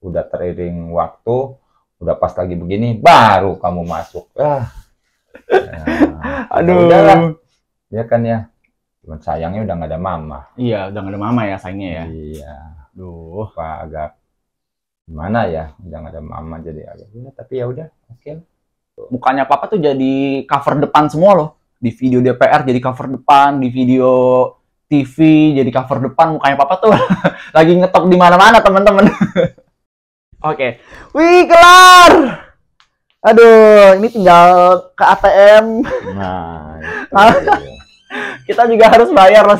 udah teriring waktu, udah pas lagi begini, baru kamu masuk. Aduh. Udahlah. Ya kan ya. Cuman sayangnya udah nggak ada mama. Iya, udah nggak ada mama ya sayangnya ya. Iya. Duh. Pak agak gimana ya, udah nggak ada mama jadi agak tapi ya udah, oke. Mukanya papa tuh jadi cover depan semua loh. Di video DPR jadi cover depan, di video TV jadi cover depan, mukanya papa tuh lagi ngetok di mana-mana teman-teman. Oke. Wih, kelar. Aduh, ini tinggal ke ATM. Nah, Kita juga harus bayar loh.